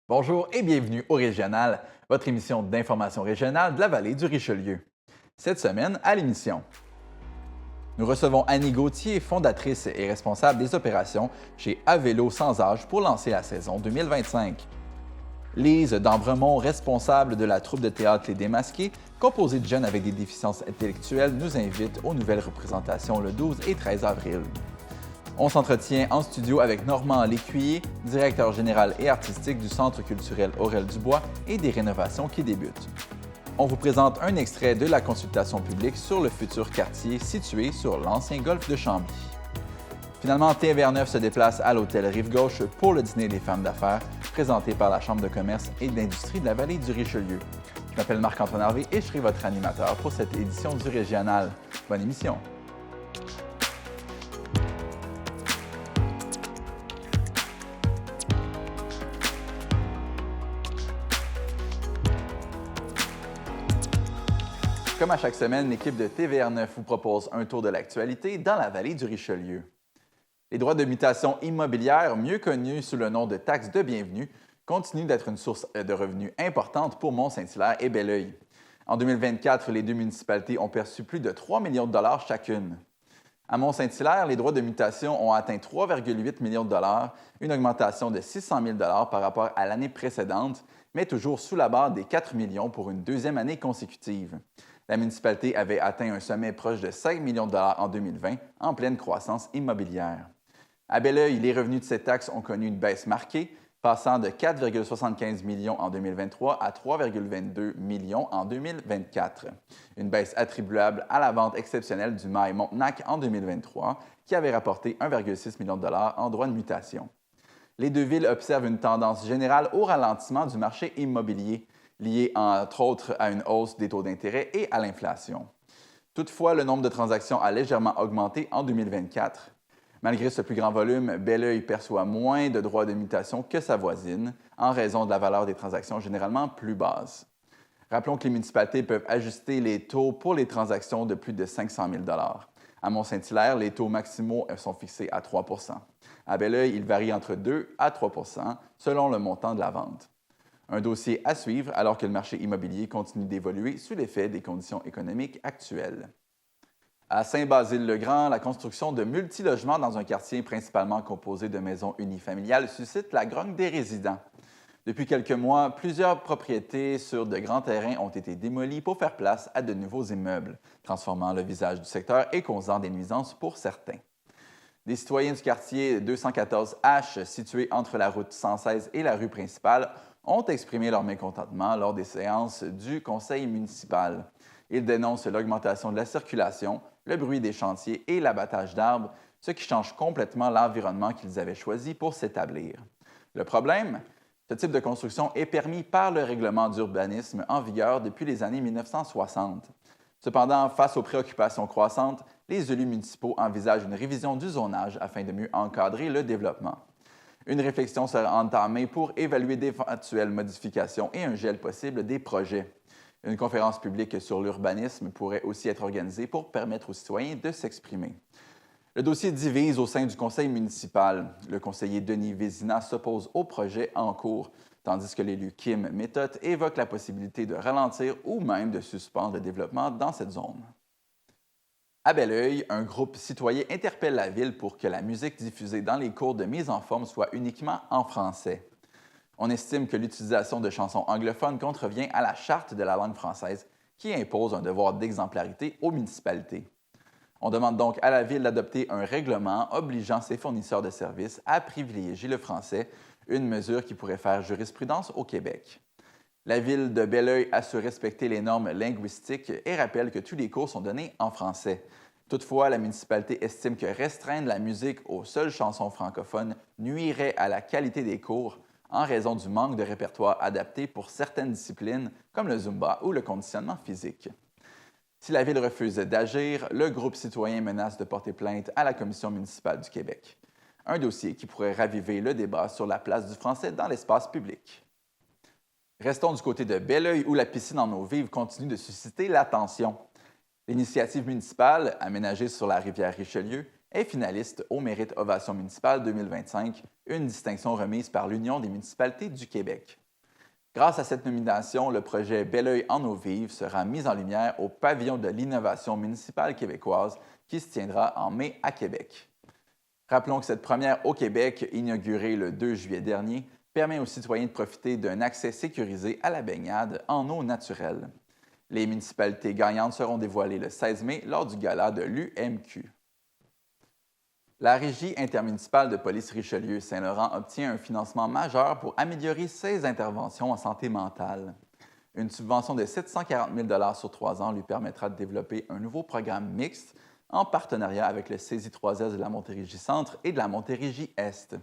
Bonjour et bienvenue au Régional, votre émission d'information régionale de la vallée du Richelieu. Cette semaine, à l'émission, nous recevons Annie Gauthier, fondatrice et responsable des opérations chez Avélo Sans Âge pour lancer la saison 2025. Lise d'Ambremont, responsable de la troupe de théâtre Les Démasqués, composée de jeunes avec des déficiences intellectuelles, nous invite aux nouvelles représentations le 12 et 13 avril. On s'entretient en studio avec Normand Lécuyer, directeur général et artistique du Centre culturel Aurel Dubois et des rénovations qui débutent. On vous présente un extrait de la consultation publique sur le futur quartier situé sur l'ancien golfe de Chambly. Finalement, TV9 se déplace à l'hôtel Rive-Gauche pour le dîner des femmes d'affaires présenté par la Chambre de commerce et d'industrie de la vallée du Richelieu. Je m'appelle Marc-Antoine Harvey et je serai votre animateur pour cette édition du Régional. Bonne émission! Comme à chaque semaine, l'équipe de TVR9 vous propose un tour de l'actualité dans la vallée du Richelieu. Les droits de mutation immobilière, mieux connus sous le nom de taxe de bienvenue, continuent d'être une source de revenus importante pour Mont-Saint-Hilaire et Belleuil. En 2024, les deux municipalités ont perçu plus de 3 millions de dollars chacune. À Mont-Saint-Hilaire, les droits de mutation ont atteint 3,8 millions de dollars, une augmentation de 600 000 dollars par rapport à l'année précédente, mais toujours sous la barre des 4 millions pour une deuxième année consécutive. La municipalité avait atteint un sommet proche de 5 millions de dollars en 2020, en pleine croissance immobilière. À Belleuil, les revenus de ces taxes ont connu une baisse marquée, passant de 4,75 millions en 2023 à 3,22 millions en 2024. Une baisse attribuable à la vente exceptionnelle du mail Montenac en 2023, qui avait rapporté 1,6 million de dollars en droits de mutation. Les deux villes observent une tendance générale au ralentissement du marché immobilier, liée entre autres à une hausse des taux d'intérêt et à l'inflation. Toutefois, le nombre de transactions a légèrement augmenté en 2024. Malgré ce plus grand volume, Belleuil perçoit moins de droits de mutation que sa voisine, en raison de la valeur des transactions généralement plus basse. Rappelons que les municipalités peuvent ajuster les taux pour les transactions de plus de 500 000 À Mont-Saint-Hilaire, les taux maximaux sont fixés à 3 À Belleuil, ils varient entre 2 à 3 selon le montant de la vente. Un dossier à suivre alors que le marché immobilier continue d'évoluer sous l'effet des conditions économiques actuelles. À Saint-Basile-le-Grand, la construction de multilogements dans un quartier principalement composé de maisons unifamiliales suscite la grogne des résidents. Depuis quelques mois, plusieurs propriétés sur de grands terrains ont été démolies pour faire place à de nouveaux immeubles, transformant le visage du secteur et causant des nuisances pour certains. Des citoyens du quartier 214H, situé entre la route 116 et la rue principale, ont exprimé leur mécontentement lors des séances du conseil municipal. Ils dénoncent l'augmentation de la circulation, le bruit des chantiers et l'abattage d'arbres, ce qui change complètement l'environnement qu'ils avaient choisi pour s'établir. Le problème? Ce type de construction est permis par le règlement d'urbanisme en vigueur depuis les années 1960. Cependant, face aux préoccupations croissantes, les élus municipaux envisagent une révision du zonage afin de mieux encadrer le développement. Une réflexion sera entamée pour évaluer d'éventuelles modifications et un gel possible des projets. Une conférence publique sur l'urbanisme pourrait aussi être organisée pour permettre aux citoyens de s'exprimer. Le dossier divise au sein du conseil municipal. Le conseiller Denis Vézina s'oppose au projet en cours, tandis que l'élu Kim Méthode évoque la possibilité de ralentir ou même de suspendre le développement dans cette zone. À Belleuil, un groupe citoyen interpelle la ville pour que la musique diffusée dans les cours de mise en forme soit uniquement en français. On estime que l'utilisation de chansons anglophones contrevient à la Charte de la langue française, qui impose un devoir d'exemplarité aux municipalités. On demande donc à la ville d'adopter un règlement obligeant ses fournisseurs de services à privilégier le français, une mesure qui pourrait faire jurisprudence au Québec. La ville de Belleuil assure respecter les normes linguistiques et rappelle que tous les cours sont donnés en français. Toutefois, la municipalité estime que restreindre la musique aux seules chansons francophones nuirait à la qualité des cours en raison du manque de répertoire adapté pour certaines disciplines comme le Zumba ou le conditionnement physique. Si la ville refuse d'agir, le groupe citoyen menace de porter plainte à la Commission municipale du Québec. Un dossier qui pourrait raviver le débat sur la place du français dans l'espace public. Restons du côté de Belleuil où la piscine en eau vive continue de susciter l'attention. L'initiative municipale, aménagée sur la rivière Richelieu, est finaliste au Mérite Ovation municipale 2025, une distinction remise par l'Union des municipalités du Québec. Grâce à cette nomination, le projet Bel Oeil en eau vive sera mis en lumière au pavillon de l'innovation municipale québécoise qui se tiendra en mai à Québec. Rappelons que cette première au Québec, inaugurée le 2 juillet dernier, permet aux citoyens de profiter d'un accès sécurisé à la baignade en eau naturelle. Les municipalités gagnantes seront dévoilées le 16 mai lors du gala de l'UMQ. La Régie intermunicipale de police Richelieu-Saint-Laurent obtient un financement majeur pour améliorer ses interventions en santé mentale. Une subvention de 740 000 sur 3 ans lui permettra de développer un nouveau programme mixte en partenariat avec le CESI-3S de la Montérégie-Centre et de la Montérégie-Est.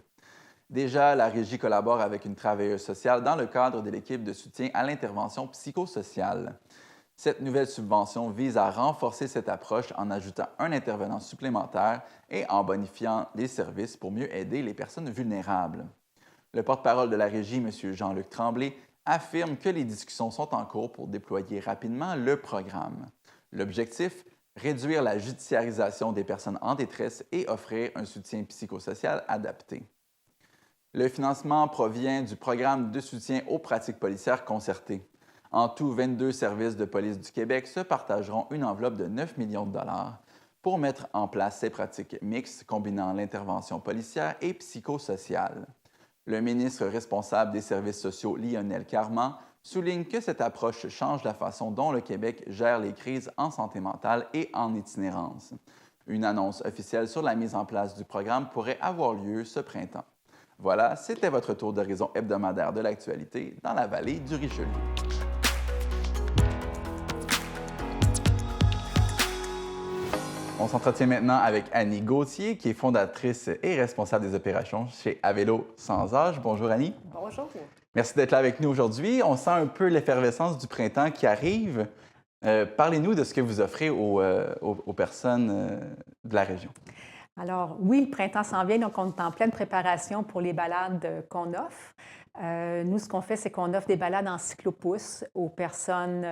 Déjà, la Régie collabore avec une travailleuse sociale dans le cadre de l'équipe de soutien à l'intervention psychosociale. Cette nouvelle subvention vise à renforcer cette approche en ajoutant un intervenant supplémentaire et en bonifiant les services pour mieux aider les personnes vulnérables. Le porte-parole de la Régie, M. Jean-Luc Tremblay, affirme que les discussions sont en cours pour déployer rapidement le programme. L'objectif, réduire la judiciarisation des personnes en détresse et offrir un soutien psychosocial adapté. Le financement provient du programme de soutien aux pratiques policières concertées. En tout, 22 services de police du Québec se partageront une enveloppe de 9 millions de dollars pour mettre en place ces pratiques mixtes combinant l'intervention policière et psychosociale. Le ministre responsable des services sociaux, Lionel Carman, souligne que cette approche change la façon dont le Québec gère les crises en santé mentale et en itinérance. Une annonce officielle sur la mise en place du programme pourrait avoir lieu ce printemps. Voilà, c'était votre tour d'horizon hebdomadaire de l'actualité dans la vallée du Richelieu. On s'entretient maintenant avec Annie Gauthier, qui est fondatrice et responsable des opérations chez Avelo Sans Âge. Bonjour Annie. Bonjour. Merci d'être là avec nous aujourd'hui. On sent un peu l'effervescence du printemps qui arrive. Parlez-nous de ce que vous offrez aux personnes de la région. Alors oui, le printemps s'en vient, donc on est en pleine préparation pour les balades qu'on offre. Nous, ce qu'on fait, c'est qu'on offre des balades en cyclopousse aux personnes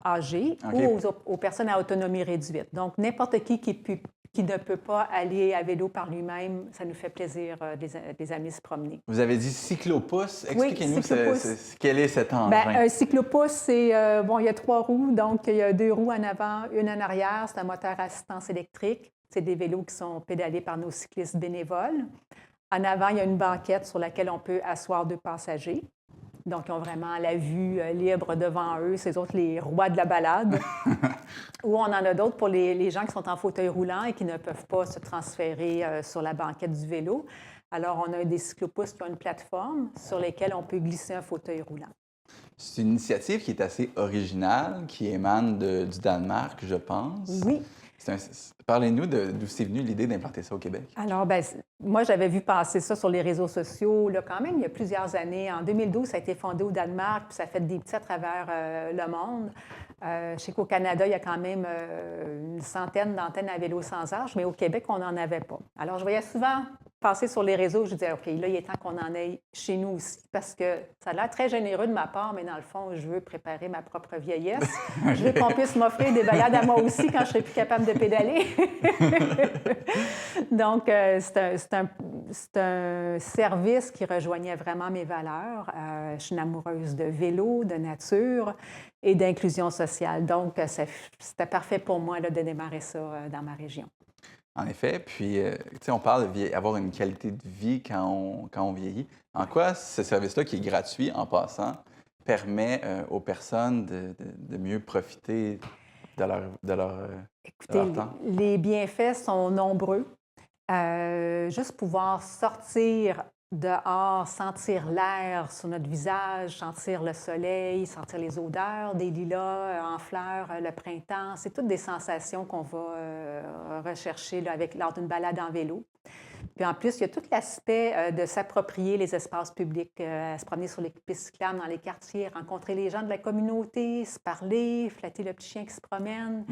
âgées ou aux personnes à autonomie réduite. Donc, n'importe qui ne peut pas aller à vélo par lui-même, ça nous fait plaisir de les amener se promener. Vous avez dit cyclopousse. Expliquez-nous quel est cet engin. Un cyclopousse, c'est, il y a 3 roues, donc il y a 2 roues en avant, une en arrière. C'est un moteur à assistance électrique. C'est des vélos qui sont pédalés par nos cyclistes bénévoles. En avant, il y a une banquette sur laquelle on peut asseoir 2 passagers. Donc, ils ont vraiment la vue libre devant eux. C'est eux autres les rois de la balade. Ou on en a d'autres pour les gens qui sont en fauteuil roulant et qui ne peuvent pas se transférer sur la banquette du vélo. Alors, on a des cyclopousses qui ont une plateforme sur lesquelles on peut glisser un fauteuil roulant. C'est une initiative qui est assez originale, qui émane du Danemark, je pense. Oui. Parlez-nous d'où c'est venu l'idée d'implanter ça au Québec. Alors, moi, j'avais vu passer ça sur les réseaux sociaux, là, quand même, il y a plusieurs années. En 2012, ça a été fondé au Danemark, puis ça a fait des petits à travers le monde. Je sais qu'au Canada, il y a quand même une centaine d'antennes à vélo sans âge, mais au Québec, on n'en avait pas. Alors, je voyais souvent passer sur les réseaux, je disais, OK, là, il est temps qu'on en ait chez nous aussi, parce que ça a l'air très généreux de ma part, mais dans le fond, je veux préparer ma propre vieillesse. Je veux qu'on puisse m'offrir des balades à moi aussi quand je serai plus capable de pédaler. Donc, c'est un service qui rejoignait vraiment mes valeurs. Je suis une amoureuse de vélo, de nature et d'inclusion sociale. Donc, c'était parfait pour moi là, de démarrer ça dans ma région. En effet, puis on parle d'avoir une qualité de vie quand on vieillit. En quoi ce service-là, qui est gratuit en passant, permet aux personnes de mieux profiter de leur temps? Les bienfaits sont nombreux. Juste pouvoir sortir dehors, sentir l'air sur notre visage, sentir le soleil, sentir les odeurs des lilas en fleurs, le printemps, c'est toutes des sensations qu'on va rechercher là, lors d'une balade en vélo. Puis en plus, il y a tout l'aspect de s'approprier les espaces publics, se promener sur les pistes cyclables dans les quartiers, rencontrer les gens de la communauté, se parler, flatter le petit chien qui se promène.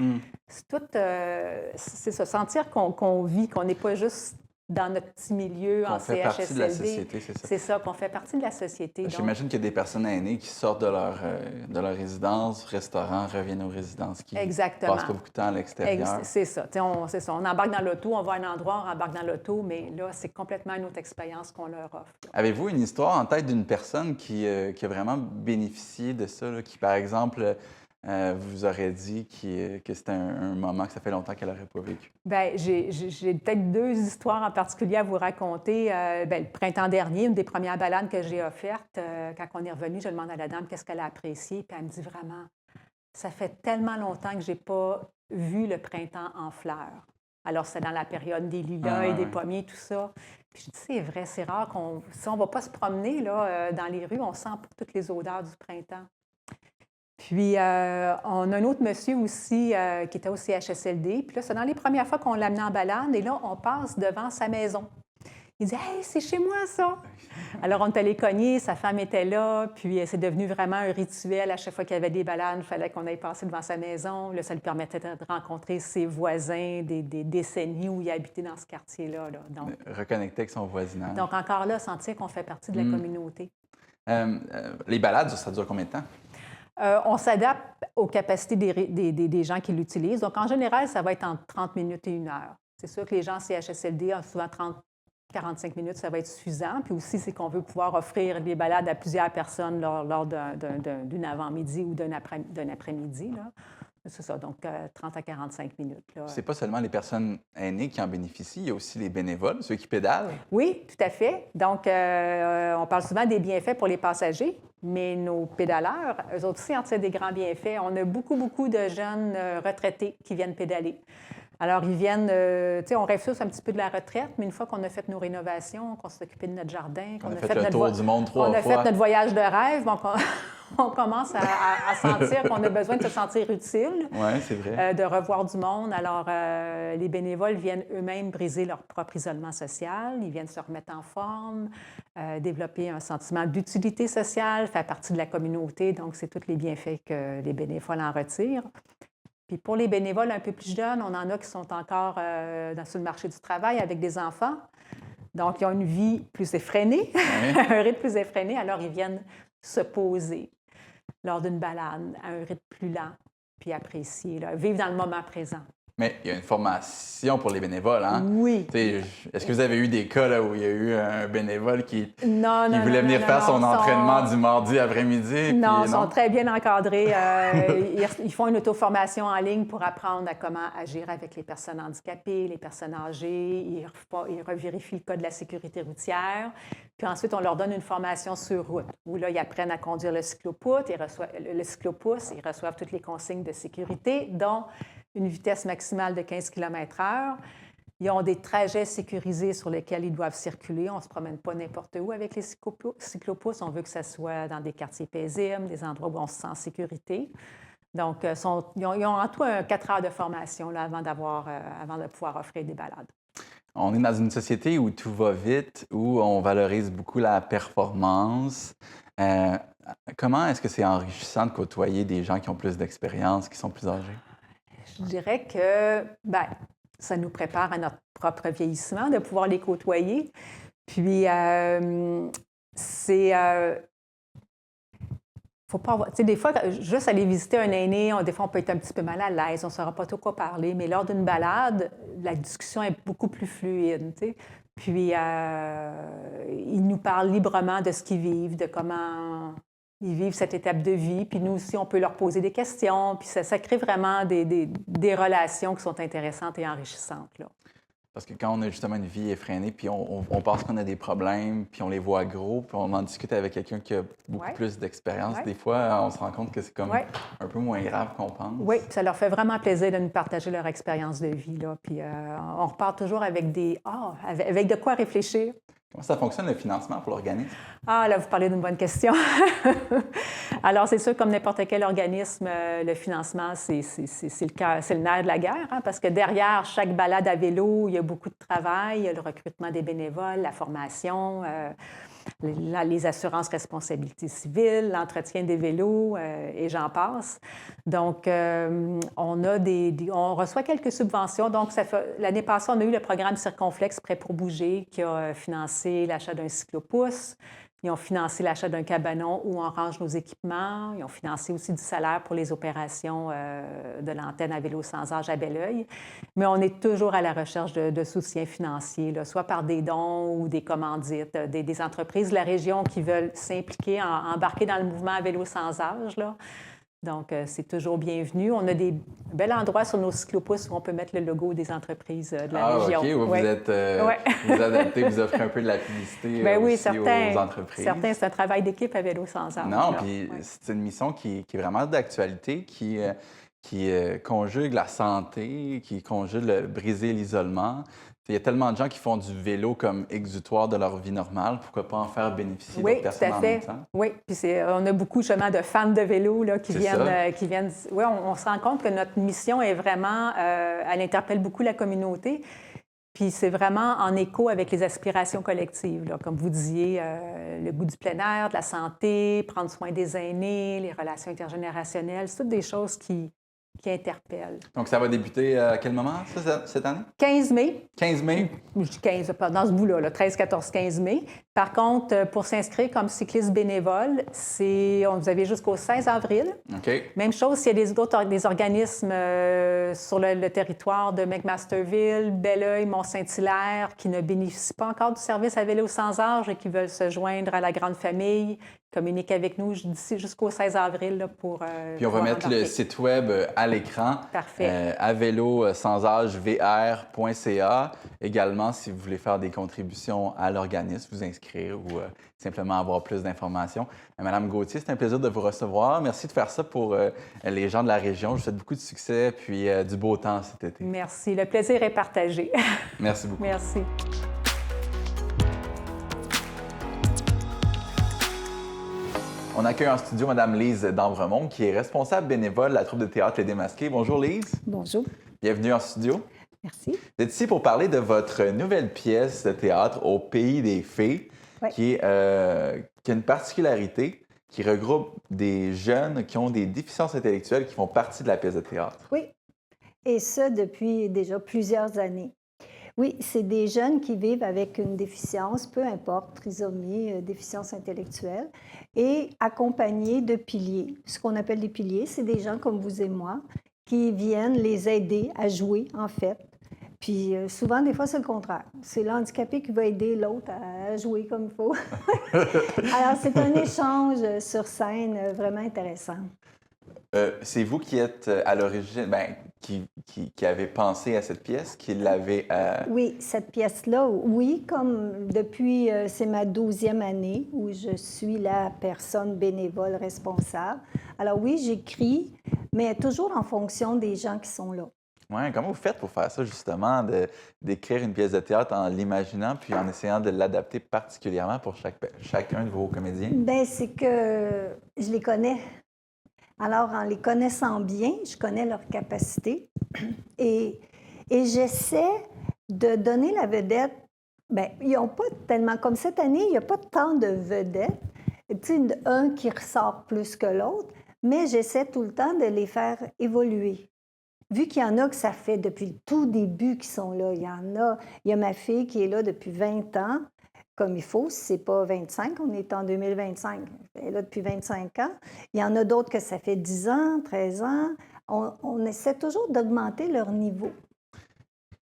C'est tout, c'est ça, sentir qu'on vit, qu'on n'est pas juste dans notre petit milieu en On fait partie de la CHSLD. société, c'est ça. C'est ça, qu'on fait partie de la société. J'imagine qu'il y a des personnes aînées qui sortent de leur résidence, restaurant, reviennent aux résidences, qui Exactement. passent pas beaucoup de temps à l'extérieur. C'est ça. C'est ça. On embarque dans l'auto, on va à un endroit, on embarque dans l'auto, mais là, c'est complètement une autre expérience qu'on leur offre. Avez-vous une histoire en tête d'une personne qui a vraiment bénéficié de ça, là, qui, par exemple, vous aurait dit que c'était un moment que ça fait longtemps qu'elle n'aurait pas vécu? Bien, j'ai peut-être 2 histoires en particulier à vous raconter. Le printemps dernier, une des premières balades que j'ai offertes, quand on est revenu, je demande à la dame qu'est-ce qu'elle a apprécié, puis elle me dit vraiment, ça fait tellement longtemps que je n'ai pas vu le printemps en fleurs. Alors, c'est dans la période des lilas et des pommiers, tout ça. Puis je dis, c'est vrai, c'est rare si on ne va pas se promener là, dans les rues, on sent pas toutes les odeurs du printemps. Puis, on a un autre monsieur aussi qui était au CHSLD. Puis là, c'est dans les premières fois qu'on l'amenait en balade. Et là, on passe devant sa maison. Il dit « Hey, c'est chez moi, ça! » Alors, on est allé cogner, sa femme était là. Puis, c'est devenu vraiment un rituel. À chaque fois qu'il y avait des balades, il fallait qu'on aille passer devant sa maison. Là, ça lui permettait de rencontrer ses voisins des décennies où il habitait dans ce quartier-là. Là. Donc, reconnecter avec son voisinage. Donc, encore là, sentir qu'on fait partie de la communauté. Les balades, ça dure combien de temps? On s'adapte aux capacités des gens qui l'utilisent. Donc, en général, ça va être entre 30 minutes et 1 heure. C'est sûr que les gens CHSLD ont souvent 30-45 minutes, ça va être suffisant. Puis aussi, c'est qu'on veut pouvoir offrir des balades à plusieurs personnes lors d'une avant-midi ou d'un après-midi. C'est ça, donc 30 à 45 minutes. C'est pas seulement les personnes aînées qui en bénéficient, il y a aussi les bénévoles, ceux qui pédalent. Oui, tout à fait. Donc, on parle souvent des bienfaits pour les passagers, mais nos pédaleurs, eux autres aussi en tirent des grands bienfaits. On a beaucoup, beaucoup de jeunes retraités qui viennent pédaler. Alors, ils viennent, on rêve tous un petit peu de la retraite, mais une fois qu'on a fait nos rénovations, qu'on s'est occupé de notre jardin, qu'on a fait le tour du monde 3 fois. On a fait notre voyage de rêve, donc on commence à sentir qu'on a besoin de se sentir utile, c'est vrai. de revoir du monde. Alors, les bénévoles viennent eux-mêmes briser leur propre isolement social, ils viennent se remettre en forme, développer un sentiment d'utilité sociale, faire partie de la communauté. Donc, c'est tous les bienfaits que les bénévoles en retirent. Puis pour les bénévoles un peu plus jeunes, on en a qui sont encore sur le marché du travail avec des enfants. Donc, ils ont une vie plus effrénée, un rythme plus effréné. Alors, ils viennent se poser lors d'une balade à un rythme plus lent, puis apprécier, vivre dans le moment présent. Mais il y a une formation pour les bénévoles, hein? Oui. Est-ce que vous avez eu des cas là, où il y a eu un bénévole qui voulait venir faire son entraînement du mardi après-midi? Non, ils sont très bien encadrés. Ils font une auto-formation en ligne pour apprendre à comment agir avec les personnes handicapées, les personnes âgées. Ils revérifient le code de la sécurité routière. Puis ensuite, on leur donne une formation sur route, où là, ils apprennent à conduire le cyclopouce, ils reçoivent toutes les consignes de sécurité, dont une vitesse maximale de 15 km/h. Ils ont des trajets sécurisés sur lesquels ils doivent circuler. On ne se promène pas n'importe où avec les cyclopouces. On veut que ça soit dans des quartiers paisibles, des endroits où on se sent en sécurité. Donc, ils ont en tout 4 heures de formation là, avant de pouvoir offrir des balades. On est dans une société où tout va vite, où on valorise beaucoup la performance. Comment est-ce que c'est enrichissant de côtoyer des gens qui ont plus d'expérience, qui sont plus âgés? Je dirais que ça nous prépare à notre propre vieillissement de pouvoir les côtoyer. Puis, faut pas avoir... des fois, juste aller visiter un aîné, des fois, on peut être un petit peu mal à l'aise, on ne saura pas trop quoi parler, mais lors d'une balade, la discussion est beaucoup plus fluide. Puis, ils nous parlent librement de ce qu'ils vivent, de comment ils vivent cette étape de vie. Puis nous aussi, on peut leur poser des questions. Puis ça crée vraiment des relations qui sont intéressantes et enrichissantes. Là. Parce que quand on a justement une vie effrénée, puis on pense qu'on a des problèmes, puis on les voit gros, puis on en discute avec quelqu'un qui a beaucoup plus d'expérience, des fois, on se rend compte que c'est comme un peu moins grave qu'on pense. Oui, ça leur fait vraiment plaisir de nous partager leur expérience de vie. Là. Puis on repart toujours avec avec de quoi réfléchir. Comment ça fonctionne, le financement pour l'organisme? Ah, là, vous parlez d'une bonne question. Alors, c'est sûr, comme n'importe quel organisme, le financement, c'est le nerf de la guerre, hein, parce que derrière chaque balade à vélo, il y a beaucoup de travail, il y a le recrutement des bénévoles, la formation. les assurances responsabilité civile, l'entretien des vélos et j'en passe. Donc, on reçoit quelques subventions. Donc, l'année passée, on a eu le programme Circonflexe Prêt pour bouger qui a financé l'achat d'un cyclopousse. Ils ont financé l'achat d'un cabanon où on range nos équipements. Ils ont financé aussi du salaire pour les opérations de l'antenne à vélo sans âge à Belleuil. Mais on est toujours à la recherche de soutien financier, là, soit par des dons ou des commandites, des entreprises de la région qui veulent s'impliquer, embarquer dans le mouvement à vélo sans âge, là. Donc, c'est toujours bienvenu. On a des bels endroits sur nos cyclopousses où on peut mettre le logo des entreprises de la région. OK. Vous êtes vous adaptez, vous offrez un peu de la publicité oui, aussi aux entreprises. Certains, c'est un travail d'équipe à vélo sans âge. Non, puis c'est une mission qui est vraiment d'actualité, qui conjugue la santé, qui conjugue briser l'isolement. Il y a tellement de gens qui font du vélo comme exutoire de leur vie normale. Pourquoi pas en faire bénéficier d'autres personnes en même temps? Oui, puis on a beaucoup justement de fans de vélo là, qui viennent. Oui, on se rend compte que notre mission est vraiment, elle interpelle beaucoup la communauté. Puis c'est vraiment en écho avec les aspirations collectives, là. Comme vous disiez, le goût du plein air, de la santé, prendre soin des aînés, les relations intergénérationnelles, c'est toutes des choses qui interpellent. Donc, ça va débuter à quel moment, ça, cette année? 15 mai. 15 mai? Je dis 15, pas dans ce bout-là, 13, 14, 15 mai. Par contre, pour s'inscrire comme cycliste bénévole, vous avez jusqu'au 16 avril. OK. Même chose s'il y a des organismes sur le territoire de McMasterville, Belleuil, Mont-Saint-Hilaire qui ne bénéficient pas encore du service à vélo sans âge et qui veulent se joindre à la grande famille. Communique avec nous d'ici jusqu'au 16 avril là, pour. Puis on va mettre le site web à l'écran. Parfait. À vélo sans âge vr.ca. Également, si vous voulez faire des contributions à l'organisme, vous inscrire ou simplement avoir plus d'informations. Madame Gauthier, c'est un plaisir de vous recevoir. Merci de faire ça pour les gens de la région. Je vous souhaite beaucoup de succès puis du beau temps cet été. Merci. Le plaisir est partagé. Merci beaucoup. Merci. On accueille en studio Mme Lise d'Ambremont, qui est responsable bénévole de la troupe de théâtre Les Démasqués. Bonjour Lise. Bonjour. Bienvenue en studio. Merci. Vous êtes ici pour parler de votre nouvelle pièce de théâtre Au Pays des Fées, qui a une particularité, qui regroupe des jeunes qui ont des déficiences intellectuelles qui font partie de la pièce de théâtre. Oui, et ça depuis déjà plusieurs années. Oui, c'est des jeunes qui vivent avec une déficience, peu importe, trisomie, déficience intellectuelle, et accompagnés de piliers. Ce qu'on appelle des piliers, c'est des gens comme vous et moi qui viennent les aider à jouer, en fait. Puis souvent, des fois, c'est le contraire. C'est l'handicapé qui va aider l'autre à jouer comme il faut. Alors, c'est un échange sur scène vraiment intéressant. C'est vous qui êtes à l'origine, qui avez pensé à cette pièce, qui l'avez... Oui, cette pièce-là, oui, comme depuis, c'est ma 12e année où je suis la personne bénévole responsable. Alors oui, j'écris, mais toujours en fonction des gens qui sont là. Oui, comment vous faites pour faire ça, justement, d'écrire une pièce de théâtre en l'imaginant puis en essayant de l'adapter particulièrement pour chacun de vos comédiens? Bien, c'est que je les connais. Alors, en les connaissant bien, je connais leurs capacités et j'essaie de donner la vedette. Bien, ils n'ont pas tellement, comme cette année, il n'y a pas tant de vedettes, tu sais, un qui ressort plus que l'autre, mais j'essaie tout le temps de les faire évoluer. Vu qu'il y en a que ça fait depuis le tout début qui sont là, il y a ma fille qui est là depuis 20 ans, comme il faut, si ce n'est pas 25, on est en 2025, elle est là depuis 25 ans. Il y en a d'autres que ça fait 10 ans, 13 ans. On essaie toujours d'augmenter leur niveau.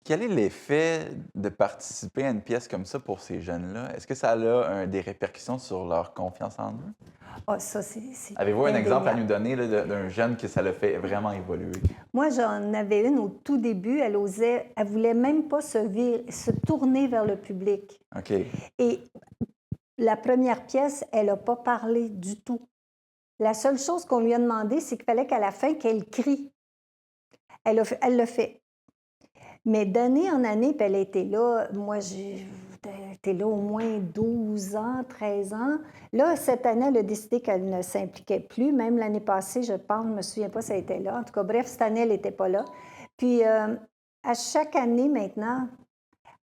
Quel est l'effet de participer à une pièce comme ça pour ces jeunes-là? Est-ce que ça a des répercussions sur leur confiance en eux? Ah, ça, c'est Avez-vous un exemple à nous donner là, d'un jeune que ça l'a fait vraiment évoluer? Moi, j'en avais une au tout début. Elle voulait même pas se tourner vers le public. OK. Et la première pièce, elle n'a pas parlé du tout. La seule chose qu'on lui a demandé, c'est qu'il fallait qu'à la fin, qu'elle crie. Elle l'a fait. Mais d'année en année, puis elle a été là, moi, j'ai été là au moins 12 ans, 13 ans. Là, cette année, elle a décidé qu'elle ne s'impliquait plus. Même l'année passée, je pense, je ne me souviens pas si elle était là. En tout cas, bref, cette année, elle n'était pas là. Puis, à chaque année maintenant,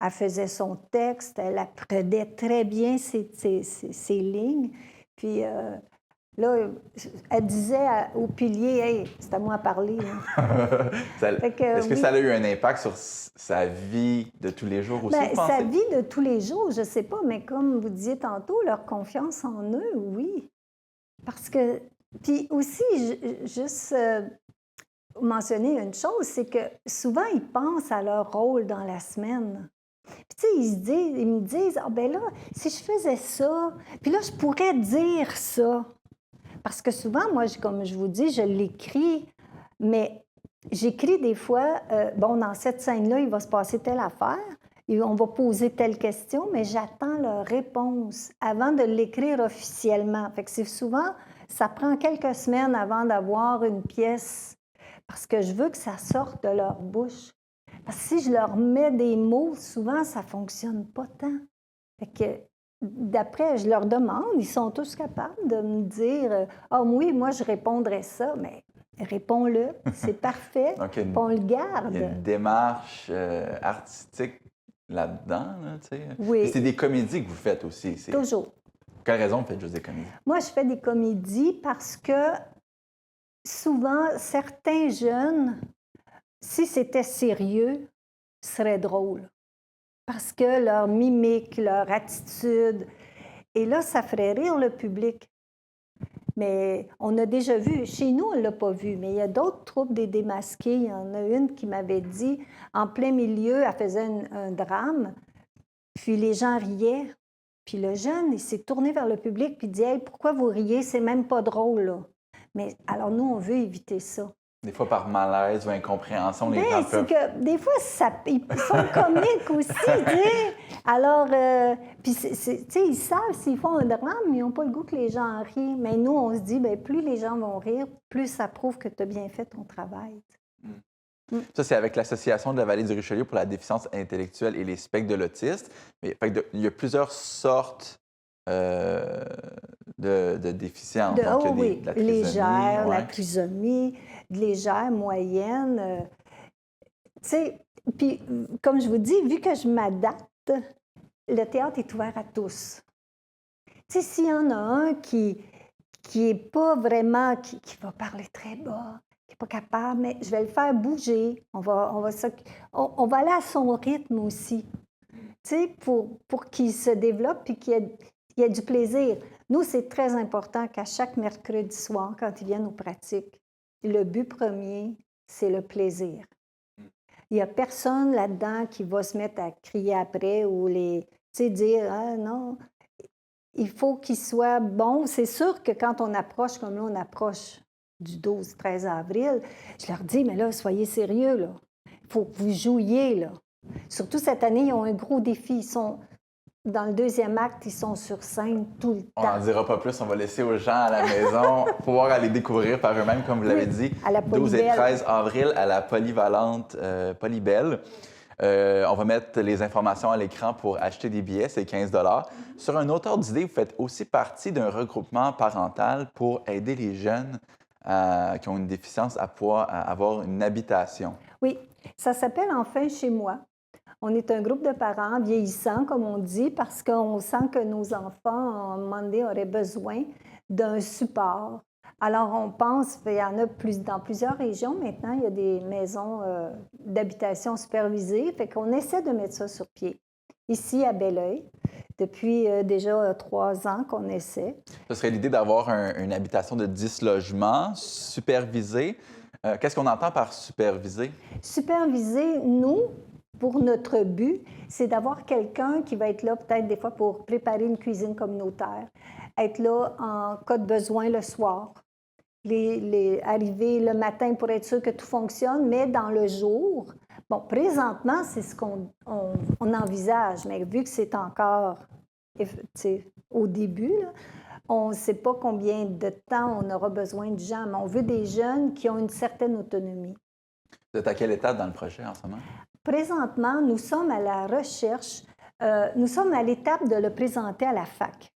Elle faisait son texte, elle apprenait très bien ses lignes. Puis là, elle disait au pilier, « Hey, c'est à moi à parler. » Est-ce que oui. ça a eu un impact sur sa vie de tous les jours aussi, Bien, vous pensez? sa vie de tous les jours, je ne sais pas, mais comme vous disiez tantôt, leur confiance en eux, oui. Parce que, puis aussi, juste mentionner une chose, c'est que souvent, ils pensent à leur rôle dans la semaine. Puis, tu sais, ils me disent, ah ben là, si je faisais ça, puis là, je pourrais dire ça. Parce que souvent, moi, comme je vous dis, je l'écris, mais j'écris des fois, bon, dans cette scène-là, il va se passer telle affaire, et on va poser telle question, mais j'attends leur réponse avant de l'écrire officiellement. Fait que c'est souvent, ça prend quelques semaines avant d'avoir une pièce, parce que je veux que ça sorte de leur bouche. Parce que si je leur mets des mots, souvent, ça ne fonctionne pas tant. Fait que, d'après, je leur demande, ils sont tous capables de me dire « Ah oui, moi, je répondrais ça. » Mais réponds-le, c'est parfait, Donc, puis on le garde. il y a une démarche artistique là-dedans, là, tu sais. Oui. Et c'est des comédies que vous faites aussi. Toujours. Pour quelle raison vous faites juste des comédies? Moi, je fais des comédies parce que souvent, certains jeunes, si c'était sérieux, seraient drôles. Parce que leur mimique, leur attitude, et là, ça ferait rire le public. Mais on a déjà vu, chez nous, on ne l'a pas vu, mais il y a d'autres troupes des démasqués. Il y en a une qui m'avait dit, en plein milieu, elle faisait un drame, puis les gens riaient. Puis le jeune, il s'est tourné vers le public puis dit « Hey, pourquoi vous riez? C'est même pas drôle, là. » Mais alors, nous, on veut éviter ça. Des fois, par malaise ou incompréhension, les gens C'est peuvent... que des fois, ils sont comiques aussi, tu sais. Alors, puis, tu sais, ils savent s'ils font un drame, mais ils n'ont pas le goût que les gens rient. Mais nous, on se dit, bien, plus les gens vont rire, plus ça prouve que tu as bien fait ton travail. Ça, c'est avec l'Association de la vallée du Richelieu pour la déficience intellectuelle et les spectres de l'autisme. Mais il y a plusieurs sortes de déficience. Donc, il y a de la trisomie, légère, ouais. la trisomie, légère, moyenne. Tu sais, puis comme je vous dis, vu que je m'adapte, le théâtre est ouvert à tous. Tu sais, s'il y en a un qui est pas vraiment, qui va parler très bas, qui n'est pas capable, mais je vais le faire bouger. On va aller à son rythme aussi, tu sais, pour qu'il se développe et qu'il y ait du plaisir. Nous, c'est très important qu'à chaque mercredi soir, quand ils viennent aux pratiques, le but premier, c'est le plaisir. Il n'y a personne là-dedans qui va se mettre à crier après ou dire « Ah non ». Il faut qu'il soit bon. C'est sûr que quand on approche, comme là, on approche du 12-13 avril, je leur dis « Mais là, soyez sérieux, là. Il faut que vous jouiez, là. » Surtout cette année, ils ont un gros défi. Ils sont dans le deuxième acte, ils sont sur scène tout le temps. On n'en dira pas plus, on va laisser aux gens à la maison pouvoir aller découvrir par eux-mêmes, comme vous l'avez dit. À la 12 et 13 avril à la polyvalente Polybelle. On va mettre les informations à l'écran pour acheter des billets, c'est 15 $. Sur un autre ordre d'idée, vous faites aussi partie d'un regroupement parental pour aider les jeunes qui ont une déficience à pouvoir avoir une habitation. Oui, ça s'appelle Enfin chez moi. On est un groupe de parents vieillissants, comme on dit, parce qu'on sent que nos enfants, à un moment donné, auraient besoin d'un support. Alors, on pense, il y en a dans plusieurs régions maintenant, il y a des maisons d'habitation supervisées, fait qu'on essaie de mettre ça sur pied. Ici, à Belleuil, depuis déjà 3 ans qu'on essaie. Ce serait l'idée d'avoir une habitation de 10 logements supervisés. Qu'est-ce qu'on entend par supervisé? Supervisé, nous, pour notre but, c'est d'avoir quelqu'un qui va être là peut-être des fois pour préparer une cuisine communautaire, être là en cas de besoin le soir, arriver le matin pour être sûr que tout fonctionne, mais dans le jour. Bon, présentement, c'est ce qu'on envisage, mais vu que c'est encore au début, là, on ne sait pas combien de temps on aura besoin de gens, mais on veut des jeunes qui ont une certaine autonomie. Vous êtes à quelle étape dans le projet en ce moment? Présentement, nous sommes à la recherche, nous sommes à l'étape de le présenter à la fac.